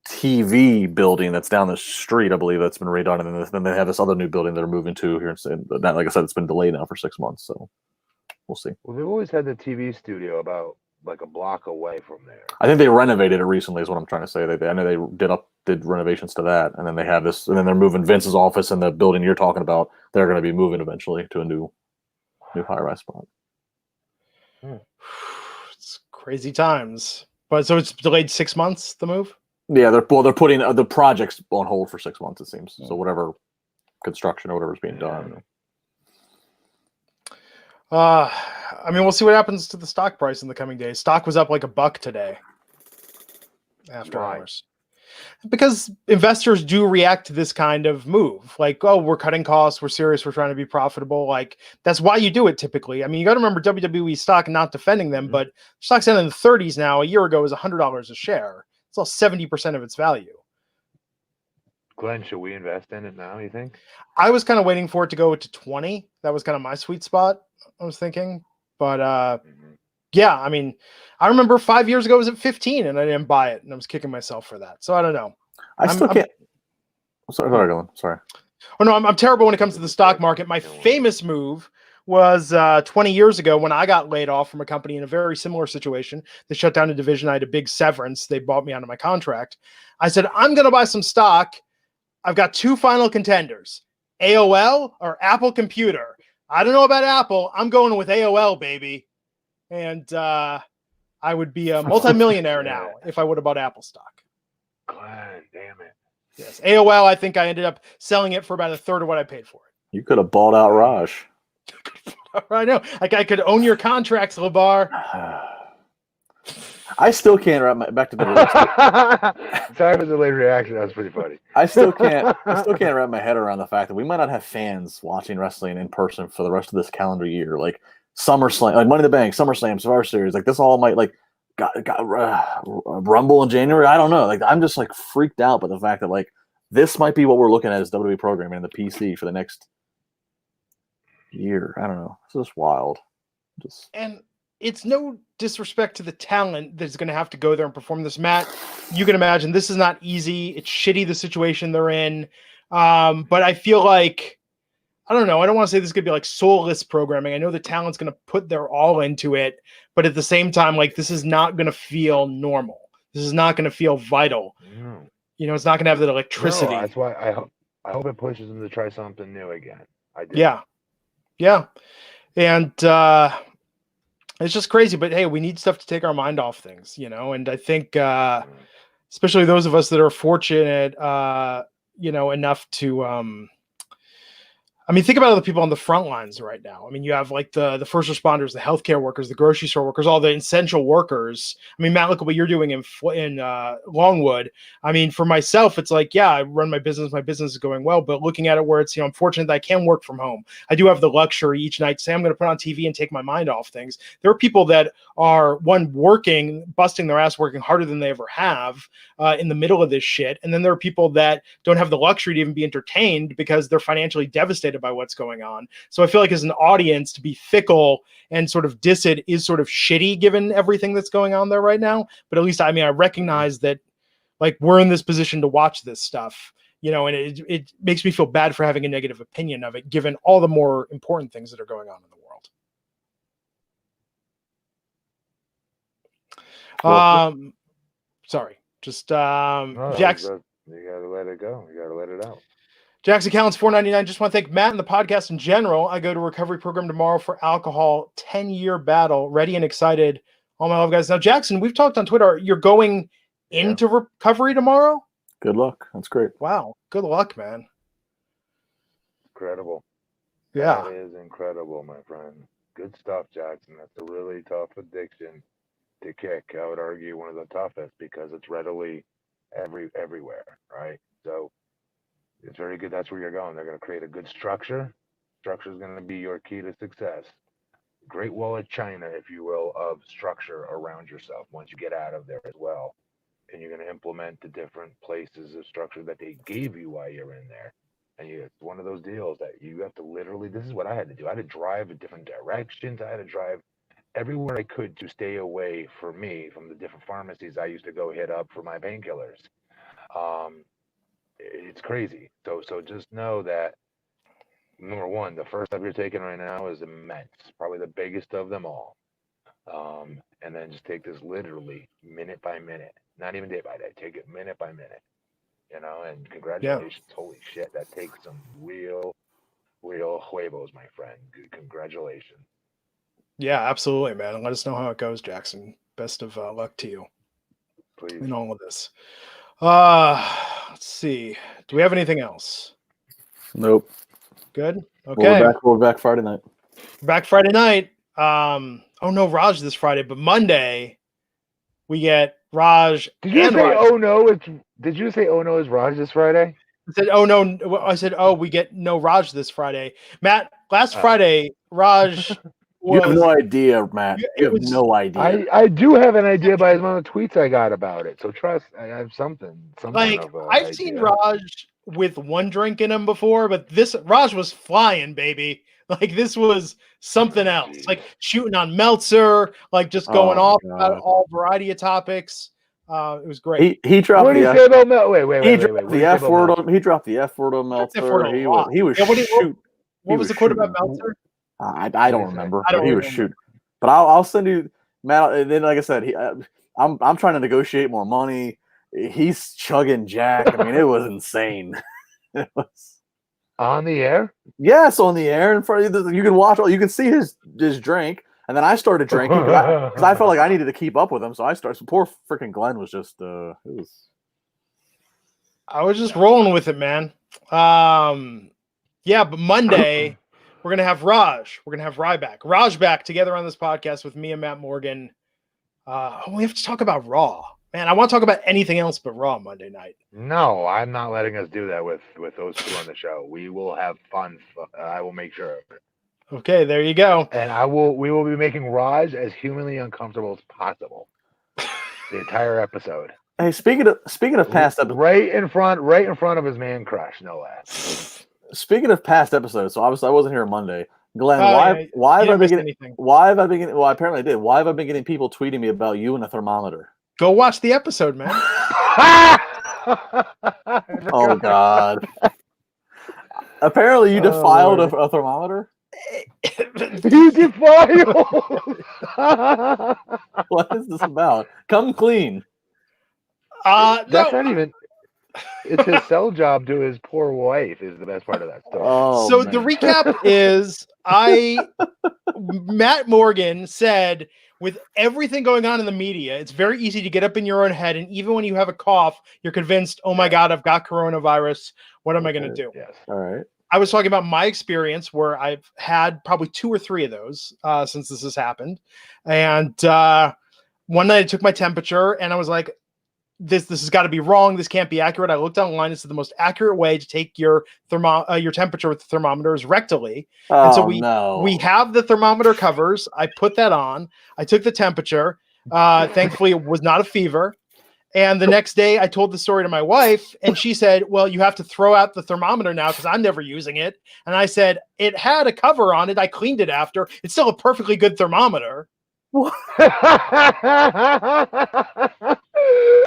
TV building that's down the street, I believe, that's been redone, and then they have this other new building they're moving to here. That, like I said, it's been delayed now for 6 months, so we'll see. Well, they've always had the TV studio about like a block away from there. I think they renovated it recently, is what I'm trying to say. I know they did renovations to that, and then they have this, and then they're moving Vince's office and the building you're talking about. They're going to be moving eventually to a new high-rise spot. It's crazy times, but so it's delayed 6 months. The move. Yeah, they're putting the projects on hold for 6 months, it seems. So whatever construction or whatever's being done. I mean, we'll see what happens to the stock price in the coming days. Stock was up like $1 today after hours. Because investors do react to this kind of move. Like, oh, we're cutting costs. We're serious. We're trying to be profitable. Like, that's why you do it typically. I mean, you got to remember WWE stock, not defending them, but stock's down in the 30s now. A year ago, it was $100 a share. It's all 70% of its value. Glenn, should we invest in it now, you think? I was kind of waiting for it to go to 20. That was kind of my sweet spot, I was thinking. But yeah, I mean, I remember 5 years ago it was at 15 and I didn't buy it, and I was kicking myself for that. So I don't know. I still can't. Sorry, Glenn. Sorry. Oh no, I'm terrible when it comes to the stock market. My famous move was 20 years ago when I got laid off from a company in a very similar situation. They shut down a division. I had a big severance. They bought me out of my contract. I said, I'm going to buy some stock. I've got 2 final contenders, AOL or Apple Computer. I don't know about Apple. I'm going with AOL, baby. And I would be a multimillionaire now if I would have bought Apple stock. Glenn, damn it. Yes. AOL, I think I ended up selling it for about 1/3 of what I paid for it. You could have bought out Raj. I know. Like, I could own your contracts, LaBar. I still can't wrap back to the Sorry for the late reaction. That was pretty funny. I still can't wrap my head around the fact that we might not have fans watching wrestling in person for the rest of this calendar year. Like SummerSlam, like Money in the Bank, SummerSlam, Survivor Series, like this all might Rumble in January. I don't know. Like, I'm just like freaked out by the fact that like this might be what we're looking at as WWE programming in the PC for the next year. I don't know. It's just wild. And it's no disrespect to the talent that's going to have to go there and perform this, Matt. You can imagine this is not easy. It's shitty, the situation they're in. But I feel like, I don't know. I don't want to say this could be like soulless programming. I know the talent's going to put their all into it, but at the same time, like, this is not going to feel normal. This is not going to feel vital. No. You know, it's not going to have that electricity. No, that's why I hope it pushes them to try something new again. I do. Yeah. And it's just crazy, but hey, we need stuff to take our mind off things, you know? And I think, especially those of us that are fortunate, enough to, I mean, think about all the people on the front lines right now. I mean, you have like the first responders, the healthcare workers, the grocery store workers, all the essential workers. I mean, Matt, look at what you're doing in Longwood. I mean, for myself, it's like, yeah, I run my business is going well, but looking at it where it's, I'm fortunate that I can work from home. I do have the luxury each night to say, I'm going to put on TV and take my mind off things. There are people that are working, busting their ass, working harder than they ever have in the middle of this shit. And then there are people that don't have the luxury to even be entertained because they're financially devastated by what's going on. So I feel like as an audience, to be fickle and sort of diss it is sort of shitty given everything that's going on there right now. But at least, I mean, I recognize that like we're in this position to watch this stuff, and it makes me feel bad for having a negative opinion of it, given all the more important things that are going on in the world. Sorry. Just No, Jackson. you gotta let it go. You gotta let it out. Jackson Collins, $4.99. Just want to thank Matt and the podcast in general. I go to recovery program tomorrow for alcohol, 10-year battle, ready and excited. All my love, guys. Now, Jackson, we've talked on Twitter. You're going into recovery tomorrow? Good luck. That's great. Wow. Good luck, man. Incredible. Yeah. That is incredible, my friend. Good stuff, Jackson. That's a really tough addiction to kick. I would argue one of the toughest because it's readily everywhere, right? So it's very good. That's where you're going. They're going to create a good structure. Structure is going to be your key to success. Great wall of China, if you will, of structure around yourself once you get out of there as well. And you're going to implement the different places of structure that they gave you while you're in there. And it's one of those deals that you have to literally, this is what I had to do. I had to drive in different directions. I had to drive everywhere I could to stay away from the different pharmacies I used to go hit up for my painkillers. It's crazy. So just know that, number one, the first step you're taking right now is immense, probably the biggest of them all. And then just take this literally minute by minute, not even day by day. Take it minute by minute, and congratulations. Yeah. Holy shit, that takes some real huevos, my friend. Good, congratulations. Yeah, absolutely, man. And let us know how it goes, Jackson. Best of luck to you. Please. In all of this. Let's see. Do we have anything else? Nope. Good. Okay. We're back Friday night. Back Friday night. Oh no, Raj this Friday, but Monday we get Raj. Did you say Raj. oh no? Did you say oh no is Raj this Friday? I said oh no. I said oh we get no Raj this Friday. Matt, last Friday Raj. You have no idea, Matt. You have no idea. I do have an idea by the amount of tweets I got about it. So trust, I have something like of a I've idea. seen Raj with one drink in him before, but this Raj was flying, baby. Like this was something else. Geez. Like shooting on Meltzer, like just going off about all variety of topics. It was great. He dropped what did he say about Meltzer? Wait. He dropped the F word on Meltzer. He was shoot. What was the quote about Meltzer? I don't remember. He was shooting. But I'll send you, Matt. And then, like I said, I'm trying to negotiate more money. He's chugging Jack. I mean, it was insane. It was on the air. Yes, on the air in front of you. You can watch. You can see his drink. And then I started drinking because I felt like I needed to keep up with him. So I started. So poor freaking Glenn was just. It was. I was just rolling with it, man. Yeah, but Monday. We're going to have Raj. We're going to have Raj back together on this podcast with me and Matt Morgan. We have to talk about Raw. Man, I want to talk about anything else but Raw Monday night. No, I'm not letting us do that with those two on the show. We will have fun. I will make sure of it. Okay, there you go. And we will be making Raj as humanly uncomfortable as possible. The entire episode. Hey, speaking of past episodes, right in front of his man crush, no less. Speaking of past episodes, so obviously I wasn't here Monday. Glenn, why have I been getting? Why have I been getting? Well, apparently I did. Why have I been getting people tweeting me about you and a thermometer? Go watch the episode, man. Oh God! Apparently you defiled a thermometer. You defiled. What is this about? Come clean. That's not even. It's his cell job to his poor wife is the best part of that story. Oh, so man. The recap is Matt Morgan said, with everything going on in the media, it's very easy to get up in your own head. And even when you have a cough, you're convinced, oh my God, I've got coronavirus. What am I going to do? Yes. All right. I was talking about my experience where I've had probably 2 or 3 of those since this has happened. And one night I took my temperature and I was like, this has got to be wrong. This can't be accurate. I looked online. It's the most accurate way to take your temperature with the thermometer is rectally. And so we have the thermometer covers. I put that on. I took the temperature. Thankfully, it was not a fever. And the next day, I told the story to my wife, and she said, well, you have to throw out the thermometer now because I'm never using it. And I said, it had a cover on it. I cleaned it after. It's still a perfectly good thermometer.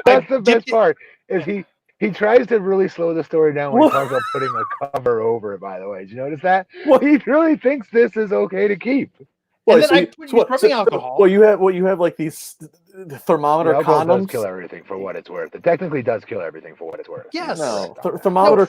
That's the best part. Is he tries to really slow the story down when he talks about putting a cover over it, by the way. Did you notice that? He really thinks this is okay to keep. And then I put rubbing alcohol. Well, you have like these thermometer alcohol condoms. does kill everything for what it's worth. It technically does kill everything for what it's worth. Yes. No, thermometer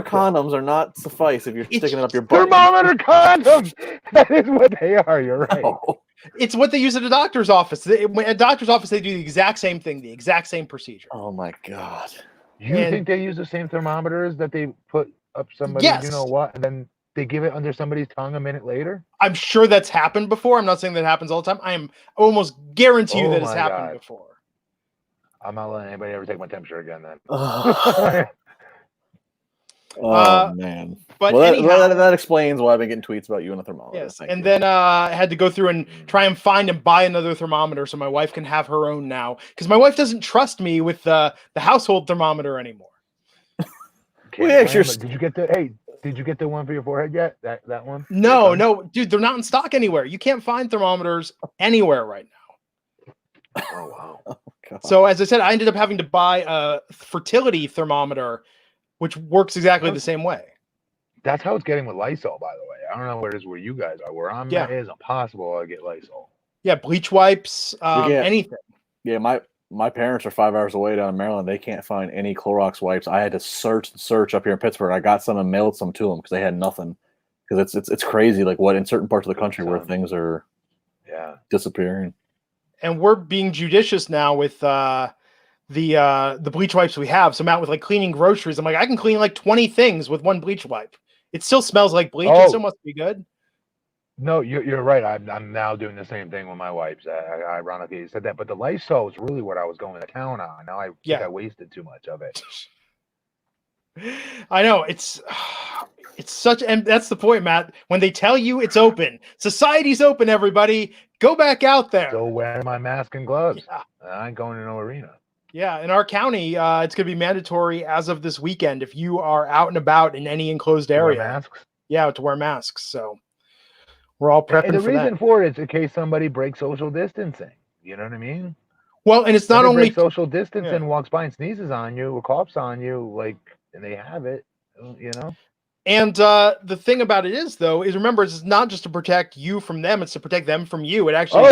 condoms are not suffice if you're sticking it up your butt. Thermometer condoms. That is what they are. You're right. No. It's what they use at a doctor's office. At a doctor's office, they do the exact same thing, the exact same procedure. Oh my god! You think they use the same thermometers that they put up somebody? Yes. You know what? And then they give it under somebody's tongue a minute later. I'm sure that's happened before. I'm not saying that happens all the time. I am almost guarantee you that it's happened before. I'm not letting anybody ever take my temperature again. Then. Oh man! But well, anyhow, that explains why I've been getting tweets about you and a thermometer. Yes, and then I had to go through and try and find and buy another thermometer so my wife can have her own now, because my wife doesn't trust me with the household thermometer anymore. Did you get the? Hey, did you get the one for your forehead yet? That one? No, dude, they're not in stock anywhere. You can't find thermometers anywhere right now. Oh wow! Oh, so as I said, I ended up having to buy a fertility thermometer, which works exactly the same way. That's how it's getting with Lysol, by the way. I don't know where it is where you guys are. Where I'm at, it is impossible to get Lysol. Yeah, bleach wipes, anything. Yeah, my parents are 5 hours away down in Maryland. They can't find any Clorox wipes. I had to search up here in Pittsburgh. I got some and mailed some to them because they had nothing. Because it's crazy, like what in certain parts of the country where things are disappearing. And we're being judicious now with the bleach wipes we have. So I'm out with like cleaning groceries. I'm like, I can clean like 20 things with one bleach wipe. It still smells like bleach. It still must be good. No, you're right. I'm now doing the same thing with my wipes. Ironically, you said that, but the Lysol is really what I was going to town on. Now I think I wasted too much of it. I know it's such, and that's the point, Matt. When they tell you it's open, society's open. Everybody, go back out there. Still wearing my mask and gloves. Yeah. I ain't going to no arena. Yeah, in our county, it's going to be mandatory as of this weekend if you are out and about in any enclosed area. To wear masks? Yeah, to wear masks. So we're all prepping and the for reason that. for it is in case somebody breaks social distancing. You know what I mean? Well, and it's not only social distancing, walks by and sneezes on you, or coughs on you, like, and they have it, you know? And the thing about it is, though, is remember, it's not just to protect you from them; it's to protect them from you. It actually,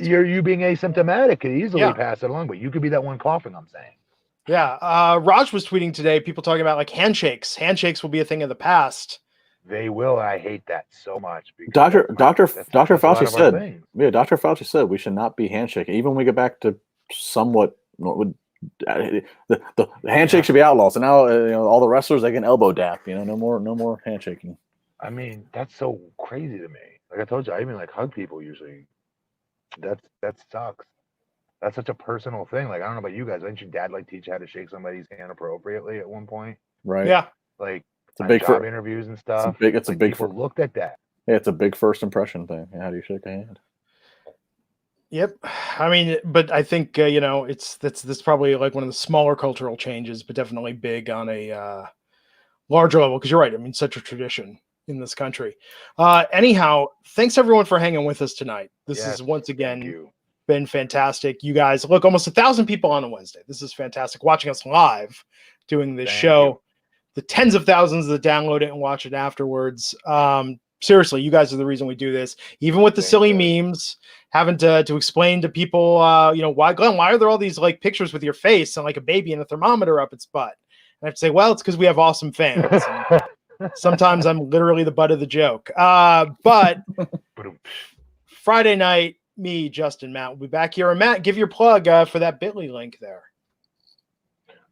you being asymptomatic could easily pass it along, but you could be that one coughing. I'm saying. Yeah, Raj was tweeting today. People talking about like handshakes. Handshakes will be a thing of the past. They will. I hate that so much. Dr. Fauci said, Dr. Fauci said we should not be handshaking, even when we get back to somewhat. The handshake should be outlawed. So now all the wrestlers, they can elbow dap. No more handshaking. I mean, that's so crazy to me. Like I told you, I even like hug people usually. That sucks. That's such a personal thing. Like I don't know about you guys. Didn't your dad like teach you how to shake somebody's hand appropriately at one point? Right. Yeah. Like it's a big job interviews and stuff. It's a big. People looked at that. Yeah, it's a big first impression thing. How do you shake a hand? Yep. I mean, but I think that's probably like one of the smaller cultural changes, but definitely big on a larger level. Because you're right. I mean, such a tradition in this country. Anyhow, thanks everyone for hanging with us tonight. This is once again been fantastic. You guys, look, almost 1,000 people on a Wednesday. This is fantastic. Watching us live doing this show. The tens of thousands that download it and watch it afterwards. Seriously, you guys are the reason we do this. Even with the silly memes, having to explain to people, why, Glenn, why are there all these like pictures with your face and like a baby and a thermometer up its butt? And I have to say, well, it's because we have awesome fans. Sometimes I'm literally the butt of the joke. But Friday night, me, Justin, Matt will be back here. And Matt, give your plug for that Bitly link there.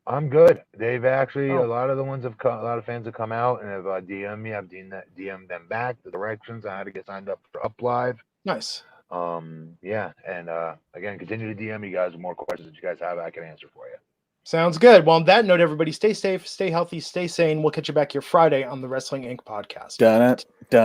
I'm good. They've actually a lot of the ones have come, a lot of fans have come out and have DM'd me. I've DM'd them back the directions on how to get signed up for Up Live. Nice. And again, continue to DM me guys with more questions that you guys have. I can answer for you. Sounds good. Well, on that note, everybody, stay safe, stay healthy, stay sane. We'll catch you back here Friday on the Wrestling Inc. podcast. Done it. Done.